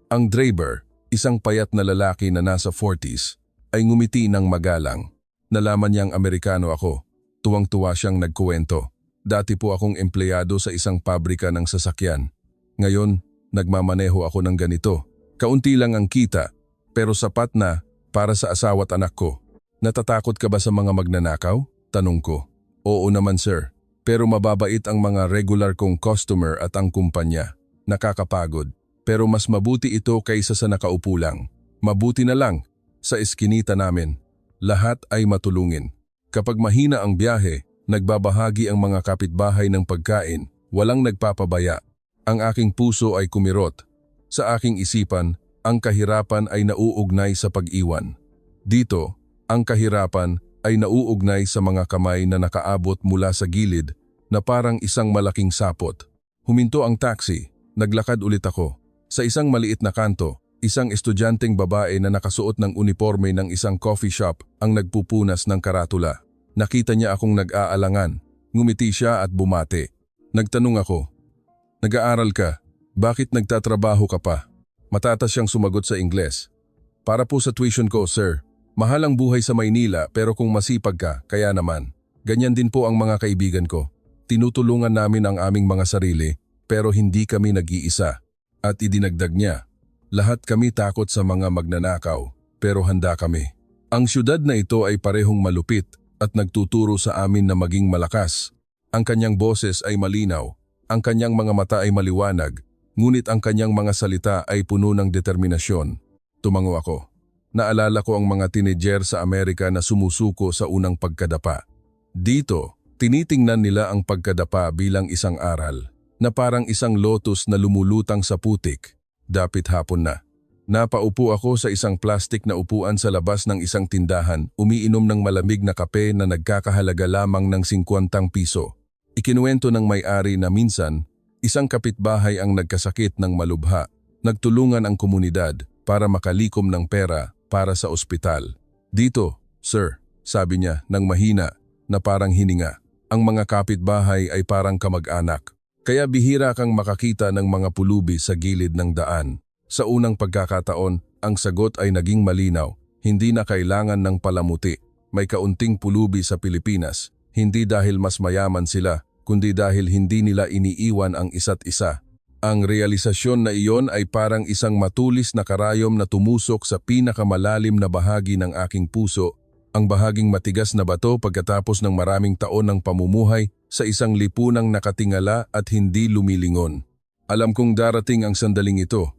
Ang driver, isang payat na lalaki na nasa 40s, ay ngumiti ng magalang. Nalaman niyang Amerikano ako. Tuwang-tuwa siyang nagkuwento. Dati po akong empleyado sa isang pabrika ng sasakyan. Ngayon, nagmamaneho ako ng ganito. Kaunti lang ang kita, pero sapat na para sa asawa't anak ko. Natatakot ka ba sa mga magnanakaw? Tanong ko. Oo naman sir, pero mababait ang mga regular kong customer at ang kumpanya. Nakakapagod. Pero mas mabuti ito kaysa sa nakaupo lang. Mabuti na lang, sa eskinita namin. Lahat ay matulungin. Kapag mahina ang biyahe, nagbabahagi ang mga kapitbahay ng pagkain, walang nagpapabaya. Ang aking puso ay kumirot. Sa aking isipan, ang kahirapan ay nauugnay sa pag-iwan. Dito, ang kahirapan ay nauugnay sa mga kamay na nakaabot mula sa gilid na parang isang malaking sapot. Huminto ang taxi, naglakad ulit ako. Sa isang maliit na kanto, isang estudyanteng babae na nakasuot ng uniforme ng isang coffee shop ang nagpupunas ng karatula. Nakita niya akong nag-aalangan. Ngumiti siya at bumate. Nagtanong ako, "Nag-aaral ka? Bakit nagtatrabaho ka pa?" Matatas siyang sumagot sa Ingles. "Para po sa tuition ko, sir. Mahal ang buhay sa Maynila pero kung masipag ka, kaya naman. Ganyan din po ang mga kaibigan ko. Tinutulungan namin ang aming mga sarili pero hindi kami nag-iisa." At idinagdag niya, "Lahat kami takot sa mga magnanakaw pero handa kami." Ang syudad na ito ay parehong malupit at nagtuturo sa amin na maging malakas. Ang kanyang boses ay malinaw, ang kanyang mga mata ay maliwanag, ngunit ang kanyang mga salita ay puno ng determinasyon. Tumango ako. Naalala ko ang mga teenager sa Amerika na sumusuko sa unang pagkadapa. Dito, tinitingnan nila ang pagkadapa bilang isang aral, na parang isang lotus na lumulutang sa putik. Dapit hapon na. Napaupo ako sa isang plastik na upuan sa labas ng isang tindahan, umiinom ng malamig na kape na nagkakahalaga lamang ng 50 piso. Ikinuwento ng may-ari na minsan, isang kapitbahay ang nagkasakit ng malubha. Nagtulungan ang komunidad para makalikom ng pera para sa ospital. "Dito, sir," sabi niya nang mahina na parang hininga. "Ang mga kapitbahay ay parang kamag-anak. Kaya bihira kang makakita ng mga pulubi sa gilid ng daan." Sa unang pagkakataon, ang sagot ay naging malinaw. Hindi na kailangan ng palamuti. May kaunting pulubi sa Pilipinas, hindi dahil mas mayaman sila, kundi dahil hindi nila iniiwan ang isa't isa. Ang realisasyon na iyon ay parang isang matulis na karayom na tumusok sa pinakamalalim na bahagi ng aking puso, ang bahaging matigas na bato pagkatapos ng maraming taon ng pamumuhay sa isang lipunang nakatingala at hindi lumilingon. Alam kong darating ang sandaling ito.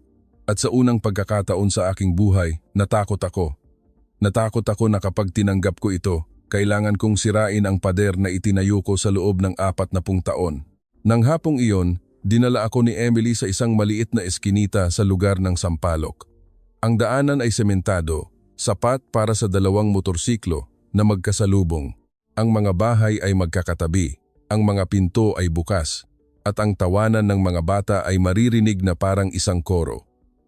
At sa unang pagkakataon sa aking buhay, natakot ako. Natakot ako na kapag tinanggap ko ito, kailangan kong sirain ang pader na itinayo ko sa loob ng 40 taon. Nang hapong iyon, dinala ako ni Emily sa isang maliit na eskinita sa lugar ng Sampaloc. Ang daanan ay sementado, sapat para sa 2 motorsiklo na magkasalubong. Ang mga bahay ay magkakatabi, ang mga pinto ay bukas, at ang tawanan ng mga bata ay maririnig na parang isang koro.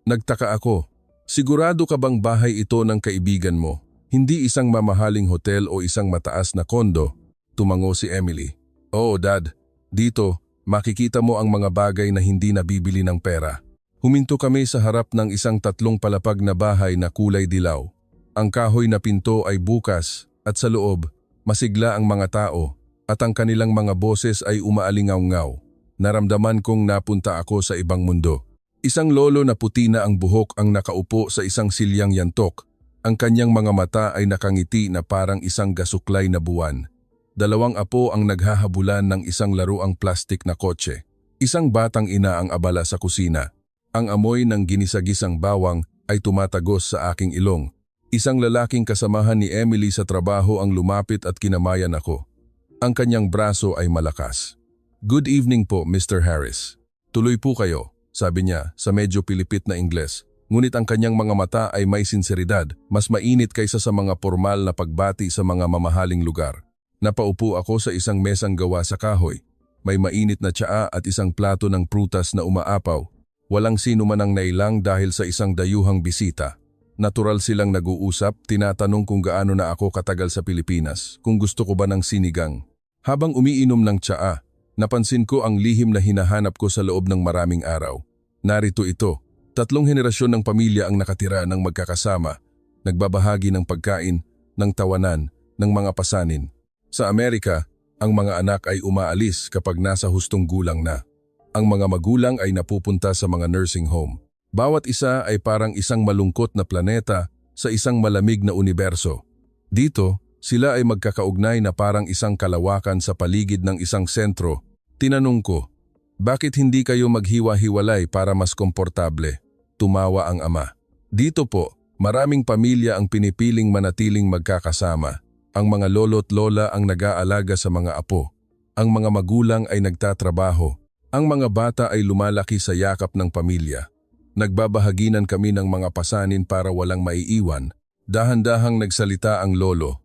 Nagtaka ako, "Sigurado ka bang bahay ito ng kaibigan mo? Hindi isang mamahaling hotel o isang mataas na kondo?" Tumango si Emily. "Oo, Dad. Dito, makikita mo ang mga bagay na hindi nabibili ng pera." Huminto kami sa harap ng isang 3 palapag na bahay na kulay dilaw. Ang kahoy na pinto ay bukas at sa loob, masigla ang mga tao at ang kanilang mga boses ay umaalingaw-ngaw. Naramdaman kong napunta ako sa ibang mundo. Isang lolo na puti na ang buhok ang nakaupo sa isang silyang yantok. Ang kanyang mga mata ay nakangiti na parang isang gasuklay na buwan. 2 apo ang naghahabulan ng isang laruang plastik na kotse. Isang batang ina ang abala sa kusina. Ang amoy ng ginisagisang bawang ay tumatagos sa aking ilong. Isang lalaking kasamahan ni Emily sa trabaho ang lumapit at kinamayan ako. Ang kanyang braso ay malakas. "Good evening po, Mr. Harris. Tuloy po kayo," sabi niya sa medyo pilipit na Ingles. Ngunit ang kanyang mga mata ay may sinseridad, mas mainit kaysa sa mga formal na pagbati sa mga mamahaling lugar. Napaupo ako sa isang mesang gawa sa kahoy. May mainit na tsaa at isang plato ng prutas na umaapaw. Walang sino man ang nailang dahil sa isang dayuhang bisita. Natural silang nag-uusap, tinatanong kung gaano na ako katagal sa Pilipinas, kung gusto ko ba ng sinigang. Habang umiinom ng tsaa, napansin ko ang lihim na hinahanap ko sa loob ng maraming araw. Narito ito, 3 henerasyon ng pamilya ang nakatira ng magkakasama, nagbabahagi ng pagkain, ng tawanan, ng mga pasanin. Sa Amerika, ang mga anak ay umaalis kapag nasa hustong gulang na. Ang mga magulang ay napupunta sa mga nursing home. Bawat isa ay parang isang malungkot na planeta sa isang malamig na universo. Dito, sila ay magkakaugnay na parang isang kalawakan sa paligid ng isang sentro. Tinanong ko, "Bakit hindi kayo maghiwa-hiwalay para mas komportable?" Tumawa ang ama. "Dito po, maraming pamilya ang pinipiling manatiling magkakasama. Ang mga lolo't lola ang nag-aalaga sa mga apo. Ang mga magulang ay nagtatrabaho. Ang mga Ang mga bata ay lumalaki sa yakap ng pamilya. Nagbabahaginan kami ng mga pasanin para walang maiiwan. Dahan-dahang nagsalita ang lolo.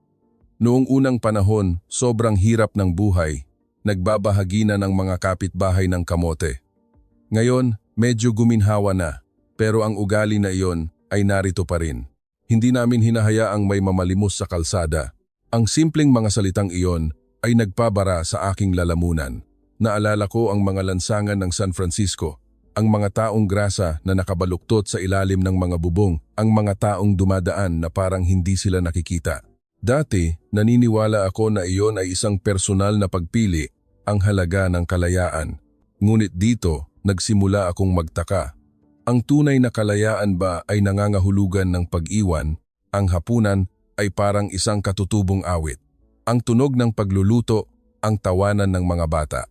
Noong unang panahon, sobrang hirap ng buhay. Nagbabahaginan ng mga kapitbahay ng kamote. Ngayon, medyo guminhawa na. Pero ang ugali na iyon ay narito pa rin. Hindi namin hinahayaang may mamalimos sa kalsada. Ang simpleng mga salitang iyon ay nagpabara sa aking lalamunan. Naalala ko ang mga lansangan ng San Francisco, ang mga taong grasa na nakabaluktot sa ilalim ng mga bubong, ang mga taong dumadaan na parang hindi sila nakikita. Dati, naniniwala ako na iyon ay isang personal na pagpili, ang halaga ng kalayaan. Ngunit dito, nagsimula akong magtaka. Ang tunay na kalayaan ba ay nangangahulugan ng pag-iwan? Ang hapunan ay parang isang katutubong awit. Ang tunog ng pagluluto, ang tawanan ng mga bata.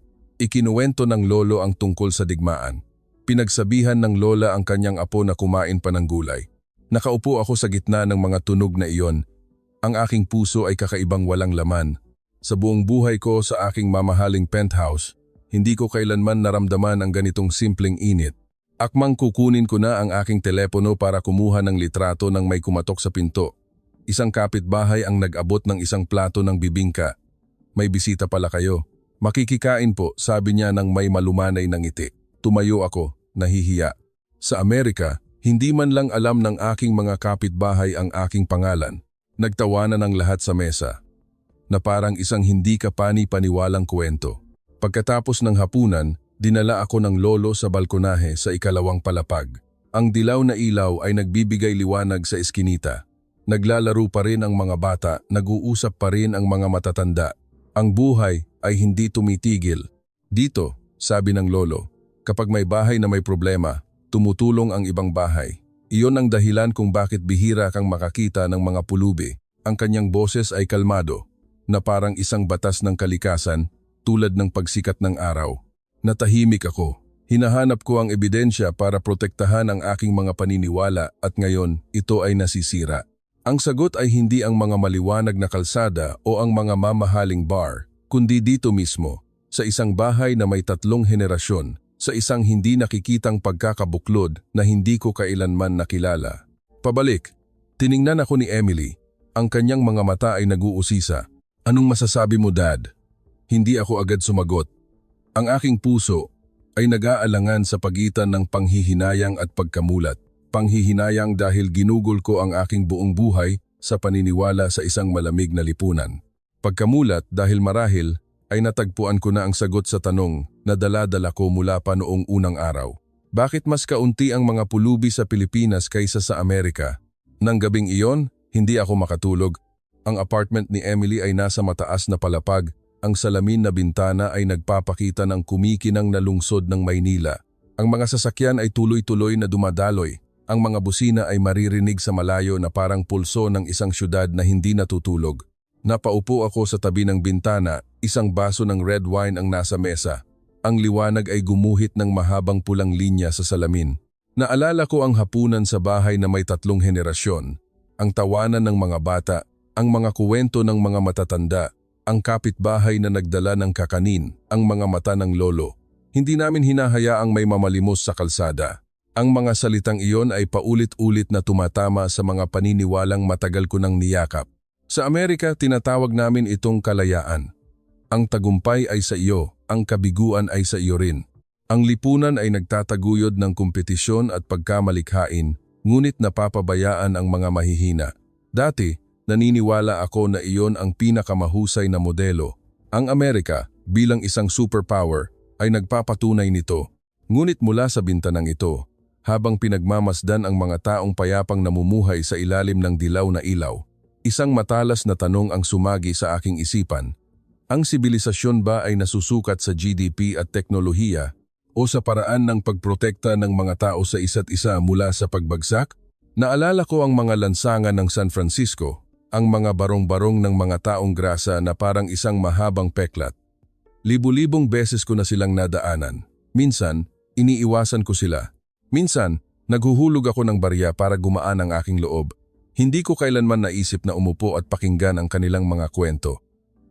Ikinuwento ng lolo ang tungkol sa digmaan. Pinagsabihan ng lola ang kanyang apo na kumain pa ng gulay. Nakaupo ako sa gitna ng mga tunog na iyon. Ang aking puso ay kakaibang walang laman. Sa buong buhay ko sa aking mamahaling penthouse, hindi ko kailanman naramdaman ang ganitong simpleng init. Akmang kukunin ko na ang aking telepono para kumuha ng litrato ng may kumatok sa pinto. Isang kapitbahay ang nag-abot ng isang plato ng bibingka. May bisita pala kayo. Makikikain po, sabi niya nang may malumanay ng ngiti. Tumayo ako, nahihiya. Sa Amerika, hindi man lang alam ng aking mga kapitbahay ang aking pangalan. Nagtawanan ang lahat sa mesa, na parang isang hindi ka pani-paniwalang kwento. Pagkatapos ng hapunan, dinala ako ng lolo sa balkonahe sa ikalawang palapag. Ang dilaw na ilaw ay nagbibigay liwanag sa eskinita. Naglalaro pa rin ang mga bata, nag-uusap pa rin ang mga matatanda. Ang buhay ay hindi tumitigil. Dito, sabi ng lolo, kapag may bahay na may problema, tumutulong ang ibang bahay. Iyon ang dahilan kung bakit bihira kang makakita ng mga pulubi. Ang kanyang boses ay kalmado, na parang isang batas ng kalikasan, tulad ng pagsikat ng araw. Natahimik ako. Hinahanap ko ang ebidensya para protektahan ang aking mga paniniwala at ngayon ito ay nasisira. Ang sagot ay hindi ang mga maliwanag na kalsada o ang mga mamahaling bar, kundi dito mismo, sa isang bahay na may 3 henerasyon, sa isang hindi nakikitang pagkakabuklod na hindi ko kailanman nakilala. Pabalik, tiningnan ako ni Emily. Ang kanyang mga mata ay nag-uusisa. Anong masasabi mo, Dad? Hindi ako agad sumagot. Ang aking puso ay nag-aalangan sa pagitan ng panghihinayang at pagkamulat. Panghihinayang dahil ginugol ko ang aking buong buhay sa paniniwala sa isang malamig na lipunan. Pagkamulat dahil marahil ay natagpuan ko na ang sagot sa tanong na dala-dala ko mula pa noong unang araw. Bakit mas kaunti ang mga pulubi sa Pilipinas kaysa sa Amerika? Nang gabing iyon, hindi ako makatulog. Ang apartment ni Emily ay nasa mataas na palapag. Ang salamin na bintana ay nagpapakita ng kumikinang na lungsod ng Maynila. Ang mga sasakyan ay tuloy-tuloy na dumadaloy. Ang mga busina ay maririnig sa malayo na parang pulso ng isang syudad na hindi natutulog. Napaupo ako sa tabi ng bintana, isang baso ng red wine ang nasa mesa. Ang liwanag ay gumuhit ng mahabang pulang linya sa salamin. Naalala ko ang hapunan sa bahay na may 3 henerasyon. Ang tawanan ng mga bata, ang mga kuwento ng mga matatanda, ang kapitbahay na nagdala ng kakanin, ang mga mata ng lolo. Hindi namin hinahayaang may mamalimos sa kalsada. Ang mga salitang iyon ay paulit-ulit na tumatama sa mga paniniwalang matagal ko nang niyakap. Sa Amerika, tinatawag namin itong kalayaan. Ang tagumpay ay sa iyo, ang kabiguan ay sa iyo rin. Ang lipunan ay nagtataguyod ng kompetisyon at pagkamalikhain, ngunit napapabayaan ang mga mahihina. Dati, naniniwala ako na iyon ang pinakamahusay na modelo. Ang Amerika, bilang isang superpower, ay nagpapatunay nito. Ngunit mula sa bintanang ito, habang pinagmamasdan ang mga taong payapang namumuhay sa ilalim ng dilaw na ilaw, isang matalas na tanong ang sumagi sa aking isipan. Ang sibilisasyon ba ay nasusukat sa GDP at teknolohiya o sa paraan ng pagprotekta ng mga tao sa isa't isa mula sa pagbagsak? Naalala ko ang mga lansangan ng San Francisco, ang mga barong-barong ng mga taong grasa na parang isang mahabang peklat. Libu-libong beses ko na silang nadaanan. Minsan, iniiwasan ko sila. Minsan, naghuhulog ako ng barya para gumaan ang aking loob. Hindi ko kailanman naisip na umupo at pakinggan ang kanilang mga kwento.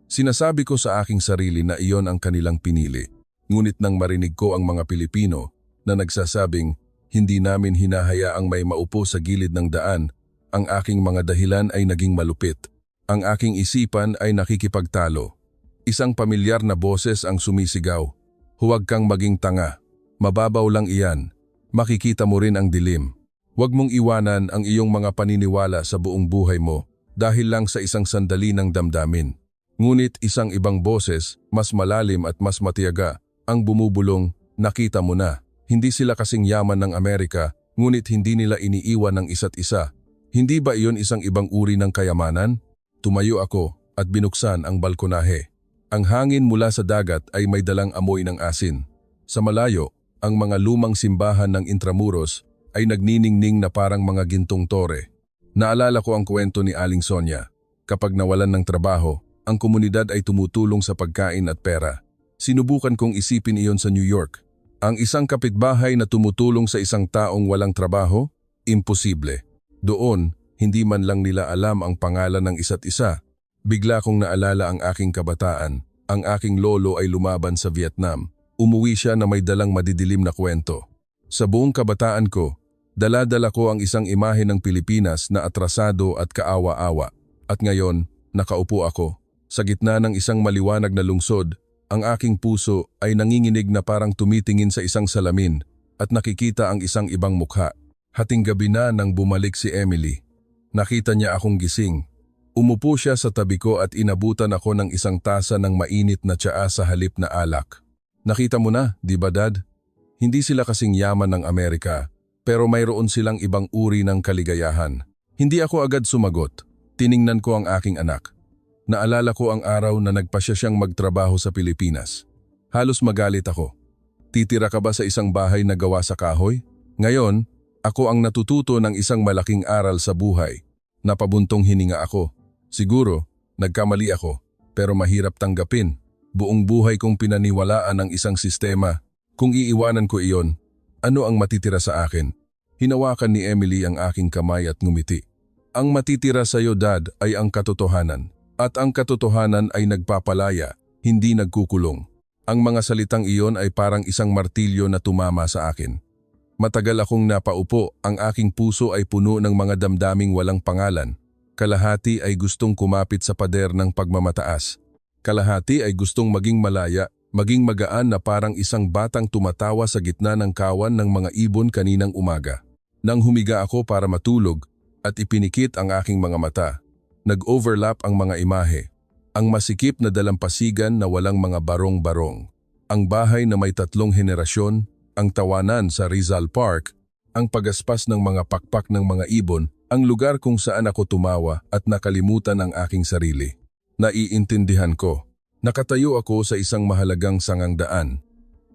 Sinasabi ko sa aking sarili na iyon ang kanilang pinili. Ngunit nang marinig ko ang mga Pilipino na nagsasabing hindi namin hinahayaang may maupo sa gilid ng daan, ang aking mga dahilan ay naging malupit. Ang aking isipan ay nakikipagtalo. Isang pamilyar na boses ang sumisigaw, "Huwag kang maging tanga. Mababaw lang iyan. Makikita mo rin ang dilim. Huwag mong iwanan ang iyong mga paniniwala sa buong buhay mo dahil lang sa isang sandali ng damdamin." Ngunit isang ibang boses, mas malalim at mas matiyaga, ang bumubulong, "Nakita mo na. Hindi sila kasing yaman ng Amerika, ngunit hindi nila iniiwan ng isa't isa. Hindi ba iyon isang ibang uri ng kayamanan?" Tumayo ako at binuksan ang balkonahe. Ang hangin mula sa dagat ay may dalang amoy ng asin. Sa malayo, ang mga lumang simbahan ng Intramuros ay nagniningning na parang mga gintong tore. Naalala ko ang kwento ni Aling Sonia. Kapag nawalan ng trabaho, ang komunidad ay tumutulong sa pagkain at pera. Sinubukan kong isipin iyon sa New York. Ang isang kapitbahay na tumutulong sa isang taong walang trabaho? Imposible. Doon, hindi man lang nila alam ang pangalan ng isa't isa. Bigla kong naalala ang aking kabataan. Ang aking lolo ay lumaban sa Vietnam. Umuwi siya na may dalang madidilim na kwento. Sa buong kabataan ko, dala-dala ko ang isang imahe ng Pilipinas na atrasado at kaawa-awa. At ngayon, nakaupo ako. Sa gitna ng isang maliwanag na lungsod, ang aking puso ay nanginginig na parang tumitingin sa isang salamin at nakikita ang isang ibang mukha. Hating gabi na nang bumalik si Emily. Nakita niya akong gising. Umupo siya sa tabi ko at inabutan ako ng isang tasa ng mainit na tsaa sa halip na alak. "Nakita mo na, di ba Dad? Hindi sila kasing yaman ng Amerika, pero mayroon silang ibang uri ng kaligayahan." Hindi ako agad sumagot. Tiningnan ko ang aking anak. Naalala ko ang araw na nagpasya siyang magtrabaho sa Pilipinas. Halos magalit ako. "Titira ka ba sa isang bahay na gawa sa kahoy?" Ngayon, ako ang natututo ng isang malaking aral sa buhay. Napabuntong hininga ako. Siguro, nagkamali ako, pero mahirap tanggapin. Buong buhay kong pinaniwalaan ang isang sistema. Kung iiwanan ko iyon, ano ang matitira sa akin? Hinawakan ni Emily ang aking kamay at ngumiti. "Ang matitira sa iyo, Dad, ay ang katotohanan. At ang katotohanan ay nagpapalaya, hindi nagkukulong." Ang mga salitang iyon ay parang isang martilyo na tumama sa akin. Matagal akong napaupo, ang aking puso ay puno ng mga damdaming walang pangalan. Kalahati ay gustong kumapit sa pader ng pagmamataas. Kalahati ay gustong maging malaya, maging magaan na parang isang batang tumatawa sa gitna ng kawan ng mga ibon kaninang umaga. Nang humiga ako para matulog at ipinikit ang aking mga mata, nag-overlap ang mga imahe. Ang masikip na dalampasigan na walang mga barong-barong. Ang bahay na may 3 henerasyon, ang tawanan sa Rizal Park, ang pagaspas ng mga pakpak ng mga ibon, ang lugar kung saan ako tumawa at nakalimutan ang aking sarili. Naiintindihan ko. Nakatayo ako sa isang mahalagang sangangdaan.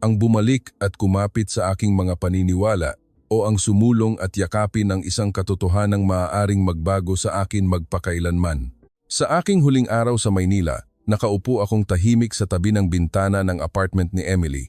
Ang bumalik at kumapit sa aking mga paniniwala o ang sumulong at yakapin ang isang katotohanang maaaring magbago sa akin magpakailanman. Sa aking huling araw sa Maynila, nakaupo akong tahimik sa tabi ng bintana ng apartment ni Emily.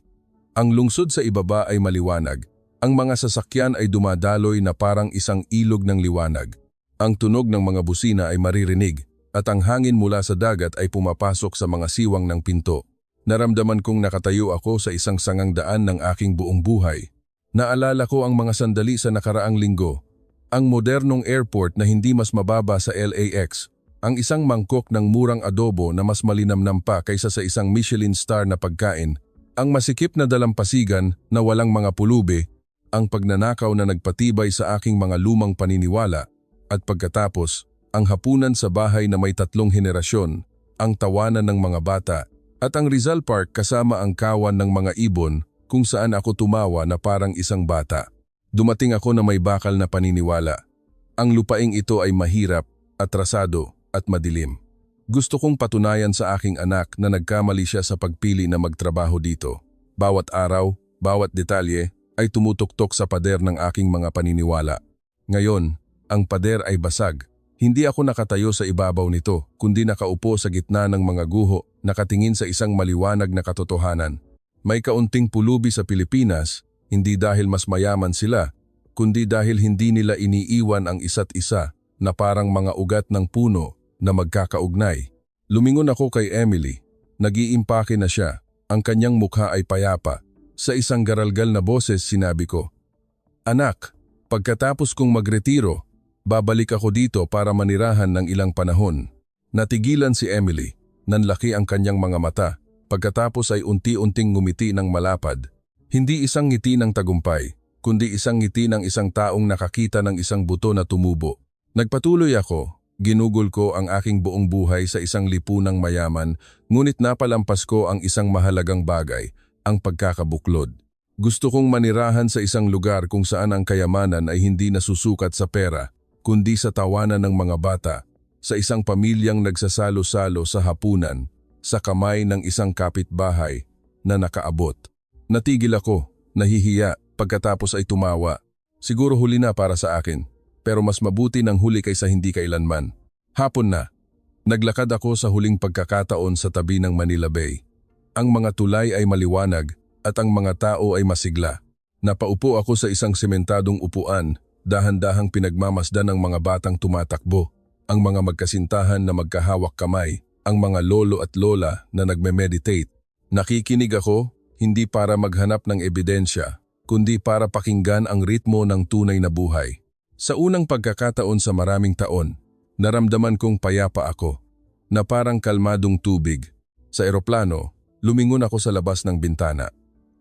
Ang lungsod sa ibaba ay maliwanag. Ang mga sasakyan ay dumadaloy na parang isang ilog ng liwanag. Ang tunog ng mga busina ay maririnig at ang hangin mula sa dagat ay pumapasok sa mga siwang ng pinto. Naramdaman kong nakatayo ako sa isang sangangdaan ng aking buong buhay. Naalala ko ang mga sandali sa nakaraang linggo. Ang modernong airport na hindi mas mababa sa LAX. Ang isang mangkok ng murang adobo na mas malinamnam pa kaysa sa isang Michelin star na pagkain. Ang masikip na dalampasigan na walang mga pulubi, ang pagnanakaw na nagpatibay sa aking mga lumang paniniwala, at pagkatapos, ang hapunan sa bahay na may 3 henerasyon, ang tawanan ng mga bata, at ang Rizal Park kasama ang kawan ng mga ibon kung saan ako tumawa na parang isang bata. Dumating ako na may bakal na paniniwala. Ang lupaing ito ay mahirap, atrasado, at madilim. Gusto kong patunayan sa aking anak na nagkamali siya sa pagpili na magtrabaho dito. Bawat araw, bawat detalye ay tumutuktok sa pader ng aking mga paniniwala. Ngayon, ang pader ay basag. Hindi ako nakatayo sa ibabaw nito, kundi nakaupo sa gitna ng mga guho, nakatingin sa isang maliwanag na katotohanan. May kaunting pulubi sa Pilipinas, hindi dahil mas mayaman sila, kundi dahil hindi nila iniiwan ang isa't isa na parang mga ugat ng puno na magkakaugnay. Lumingon ako kay Emily. Nag-iimpake na siya. Ang kanyang mukha ay payapa. Sa isang garalgal na boses sinabi ko, "Anak, pagkatapos kong magretiro, babalik ako dito para manirahan ng ilang panahon." Natigilan si Emily. Nanlaki ang kanyang mga mata. Pagkatapos ay unti-unting ngumiti ng malapad. Hindi isang ngiti ng tagumpay, kundi isang ngiti ng isang taong nakakita ng isang buto na tumubo. Nagpatuloy ako. Ginugol ko ang aking buong buhay sa isang lipunang mayaman, ngunit napalampas ko ang isang mahalagang bagay, ang pagkakabuklod. Gusto kong manirahan sa isang lugar kung saan ang kayamanan ay hindi nasusukat sa pera, kundi sa tawanan ng mga bata, sa isang pamilyang nagsasalo-salo sa hapunan, sa kamay ng isang kapitbahay na nakaabot. Natigil ako, nahihiya, pagkatapos ay tumawa. Siguro huli na para sa akin. Pero mas mabuti ng huli kaysa hindi kailanman. Hapon na. Naglakad ako sa huling pagkakataon sa tabi ng Manila Bay. Ang mga tulay ay maliwanag at ang mga tao ay masigla. Napaupo ako sa isang sementadong upuan, dahan-dahang pinagmamasdan ng mga batang tumatakbo, ang mga magkasintahan na magkahawak kamay, ang mga lolo at lola na nagme-meditate. Nakikinig ako, hindi para maghanap ng ebidensya, kundi para pakinggan ang ritmo ng tunay na buhay. Sa unang pagkakataon sa maraming taon, naramdaman kong payapa ako, na parang kalmadong tubig. Sa eroplano, lumingon ako sa labas ng bintana.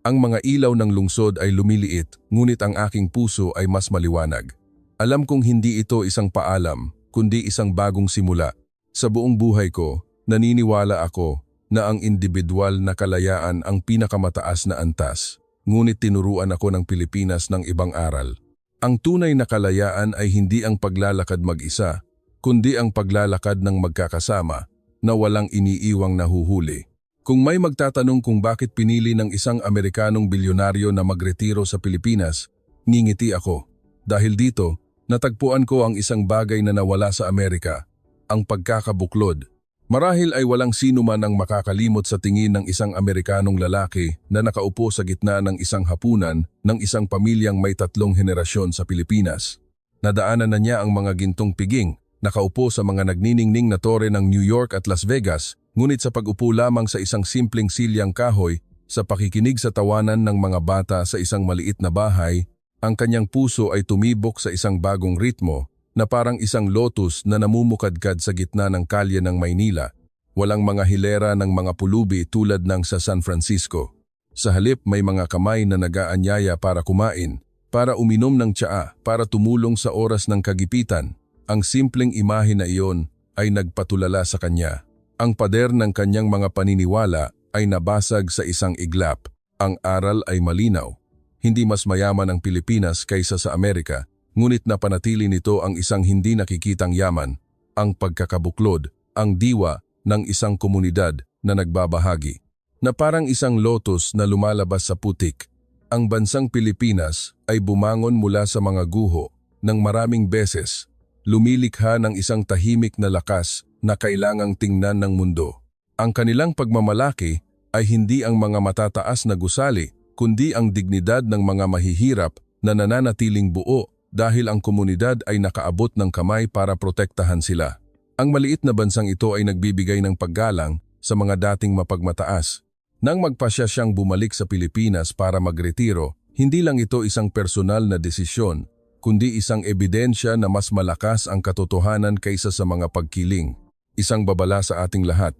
Ang mga ilaw ng lungsod ay lumiliit, ngunit ang aking puso ay mas maliwanag. Alam kong hindi ito isang paalam, kundi isang bagong simula. Sa buong buhay ko, naniniwala ako na ang individual na kalayaan ang pinakamataas na antas. Ngunit tinuruan ako ng Pilipinas ng ibang aral. Ang tunay na kalayaan ay hindi ang paglalakad mag-isa, kundi ang paglalakad ng magkakasama na walang iniiwang nahuhuli. Kung may magtatanong kung bakit pinili ng isang Amerikanong bilyonaryo na magretiro sa Pilipinas, ngingiti ako. Dahil dito, natagpuan ko ang isang bagay na nawala sa Amerika, ang pagkakabuklod. Marahil ay walang sino man ang makakalimot sa tingin ng isang Amerikanong lalaki na nakaupo sa gitna ng isang hapunan ng isang pamilyang may 3 henerasyon sa Pilipinas. Nadaanan na niya ang mga gintong piging, nakaupo sa mga nagniningning na tore ng New York at Las Vegas, ngunit sa pag-upo lamang sa isang simpleng silyang kahoy, sa pakikinig sa tawanan ng mga bata sa isang maliit na bahay, ang kanyang puso ay tumibok sa isang bagong ritmo, na parang isang lotus na namumukadkad sa gitna ng kalye ng Maynila. Walang mga hilera ng mga pulubi tulad ng sa San Francisco. Sa halip may mga kamay na nag-aanyaya para kumain, para uminom ng tsaa, para tumulong sa oras ng kagipitan. Ang simpleng imahe na iyon ay nagpatulala sa kanya. Ang pader ng kanyang mga paniniwala ay nabasag sa isang iglap. Ang aral ay malinaw. Hindi mas mayaman ang Pilipinas kaysa sa Amerika, ngunit napanatili nito ang isang hindi nakikitang yaman, ang pagkakabuklod, ang diwa ng isang komunidad na nagbabahagi. Na parang isang lotus na lumalabas sa putik, ang bansang Pilipinas ay bumangon mula sa mga guho ng maraming beses, lumilikha ng isang tahimik na lakas na kailangang tingnan ng mundo. Ang kanilang pagmamalaki ay hindi ang mga matataas na gusali, kundi ang dignidad ng mga mahihirap na nananatiling buo, dahil ang komunidad ay nakaabot ng kamay para protektahan sila. Ang maliit na bansang ito ay nagbibigay ng paggalang sa mga dating mapagmataas. Nang magpasya siyang bumalik sa Pilipinas para magretiro, hindi lang ito isang personal na desisyon, kundi isang ebidensya na mas malakas ang katotohanan kaysa sa mga pagkiling. Isang babala sa ating lahat.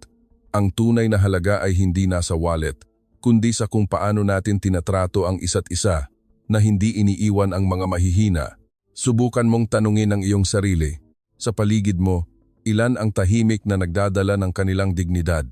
Ang tunay na halaga ay hindi nasa wallet, kundi sa kung paano natin tinatrato ang isa't isa, na hindi iniiwan ang mga mahihina. Subukan mong tanungin ang iyong sarili. Sa paligid mo, ilan ang tahimik na nagdadala ng kanilang dignidad?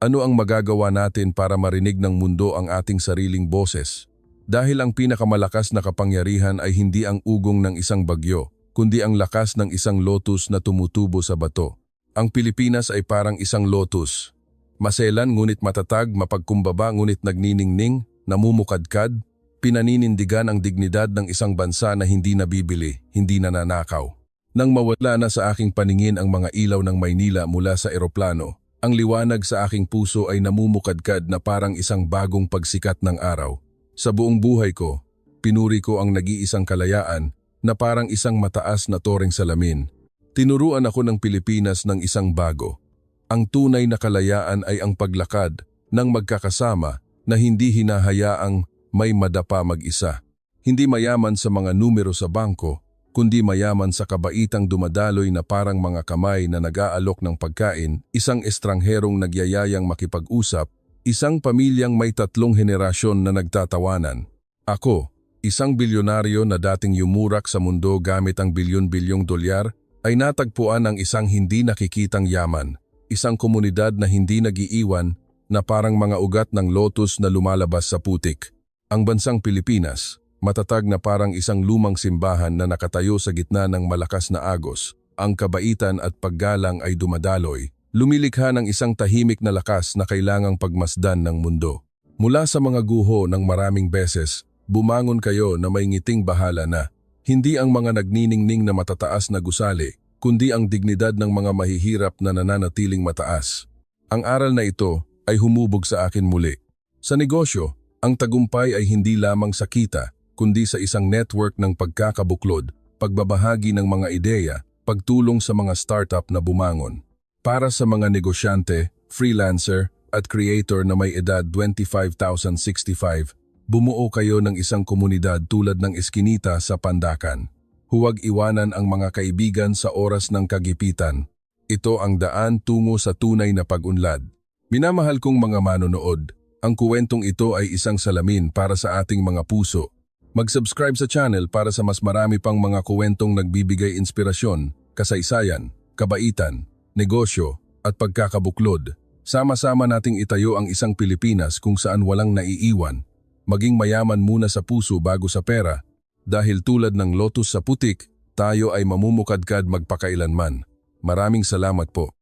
Ano ang magagawa natin para marinig ng mundo ang ating sariling boses? Dahil ang pinakamalakas na kapangyarihan ay hindi ang ugong ng isang bagyo, kundi ang lakas ng isang lotus na tumutubo sa bato. Ang Pilipinas ay parang isang lotus. Maselan ngunit matatag, mapagkumbaba ngunit nagniningning, namumukadkad, pinaninindigan ang dignidad ng isang bansa na hindi nabibili, hindi nananakaw. Nang mawala na sa aking paningin ang mga ilaw ng Maynila mula sa eroplano, ang liwanag sa aking puso ay namumukadkad na parang isang bagong pagsikat ng araw. Sa buong buhay ko, pinuri ko ang nag-iisang kalayaan na parang isang mataas na toreng salamin. Tinuruan ako ng Pilipinas ng isang bago. Ang tunay na kalayaan ay ang paglakad ng magkakasama na hindi hinahayaang may madapa mag-isa. Hindi mayaman sa mga numero sa bangko, kundi mayaman sa kabaitang dumadaloy na parang mga kamay na nag-aalok ng pagkain, isang estrangherong nagyayayang makipag-usap, isang pamilyang may 3 henerasyon na nagtatawanan. Ako, isang bilyonaryo na dating yumurak sa mundo gamit ang bilyon-bilyong dolyar, ay natagpuan ang isang hindi nakikitang yaman, isang komunidad na hindi nag-iiwan na parang mga ugat ng lotus na lumalabas sa putik. Ang bansang Pilipinas, matatag na parang isang lumang simbahan na nakatayo sa gitna ng malakas na agos, ang kabaitan at paggalang ay dumadaloy, lumilikha ng isang tahimik na lakas na kailangang pagmasdan ng mundo. Mula sa mga guho ng maraming beses, bumangon kayo na may ngiting bahala na. Hindi ang mga nagniningning na matataas na gusali, kundi ang dignidad ng mga mahihirap na nananatiling mataas. Ang aral na ito ay humubog sa akin muli. Sa negosyo, ang tagumpay ay hindi lamang sa kita, kundi sa isang network ng pagkakabuklod, pagbabahagi ng mga ideya, pagtulong sa mga startup na bumangon. Para sa mga negosyante, freelancer at creator na may edad 25,065, bumuo kayo ng isang komunidad tulad ng Eskinita sa Pandakan. Huwag iwanan ang mga kaibigan sa oras ng kagipitan. Ito ang daan tungo sa tunay na pag-unlad. Minamahal kong mga manonood, ang kuwentong ito ay isang salamin para sa ating mga puso. Mag-subscribe sa channel para sa mas marami pang mga kuwentong nagbibigay inspirasyon, kasaysayan, kabaitan, negosyo, at pagkakabuklod. Sama-sama nating itayo ang isang Pilipinas kung saan walang naiiwan. Maging mayaman muna sa puso bago sa pera, dahil tulad ng lotus sa putik, tayo ay mamumukadkad magpakailanman. Maraming salamat po.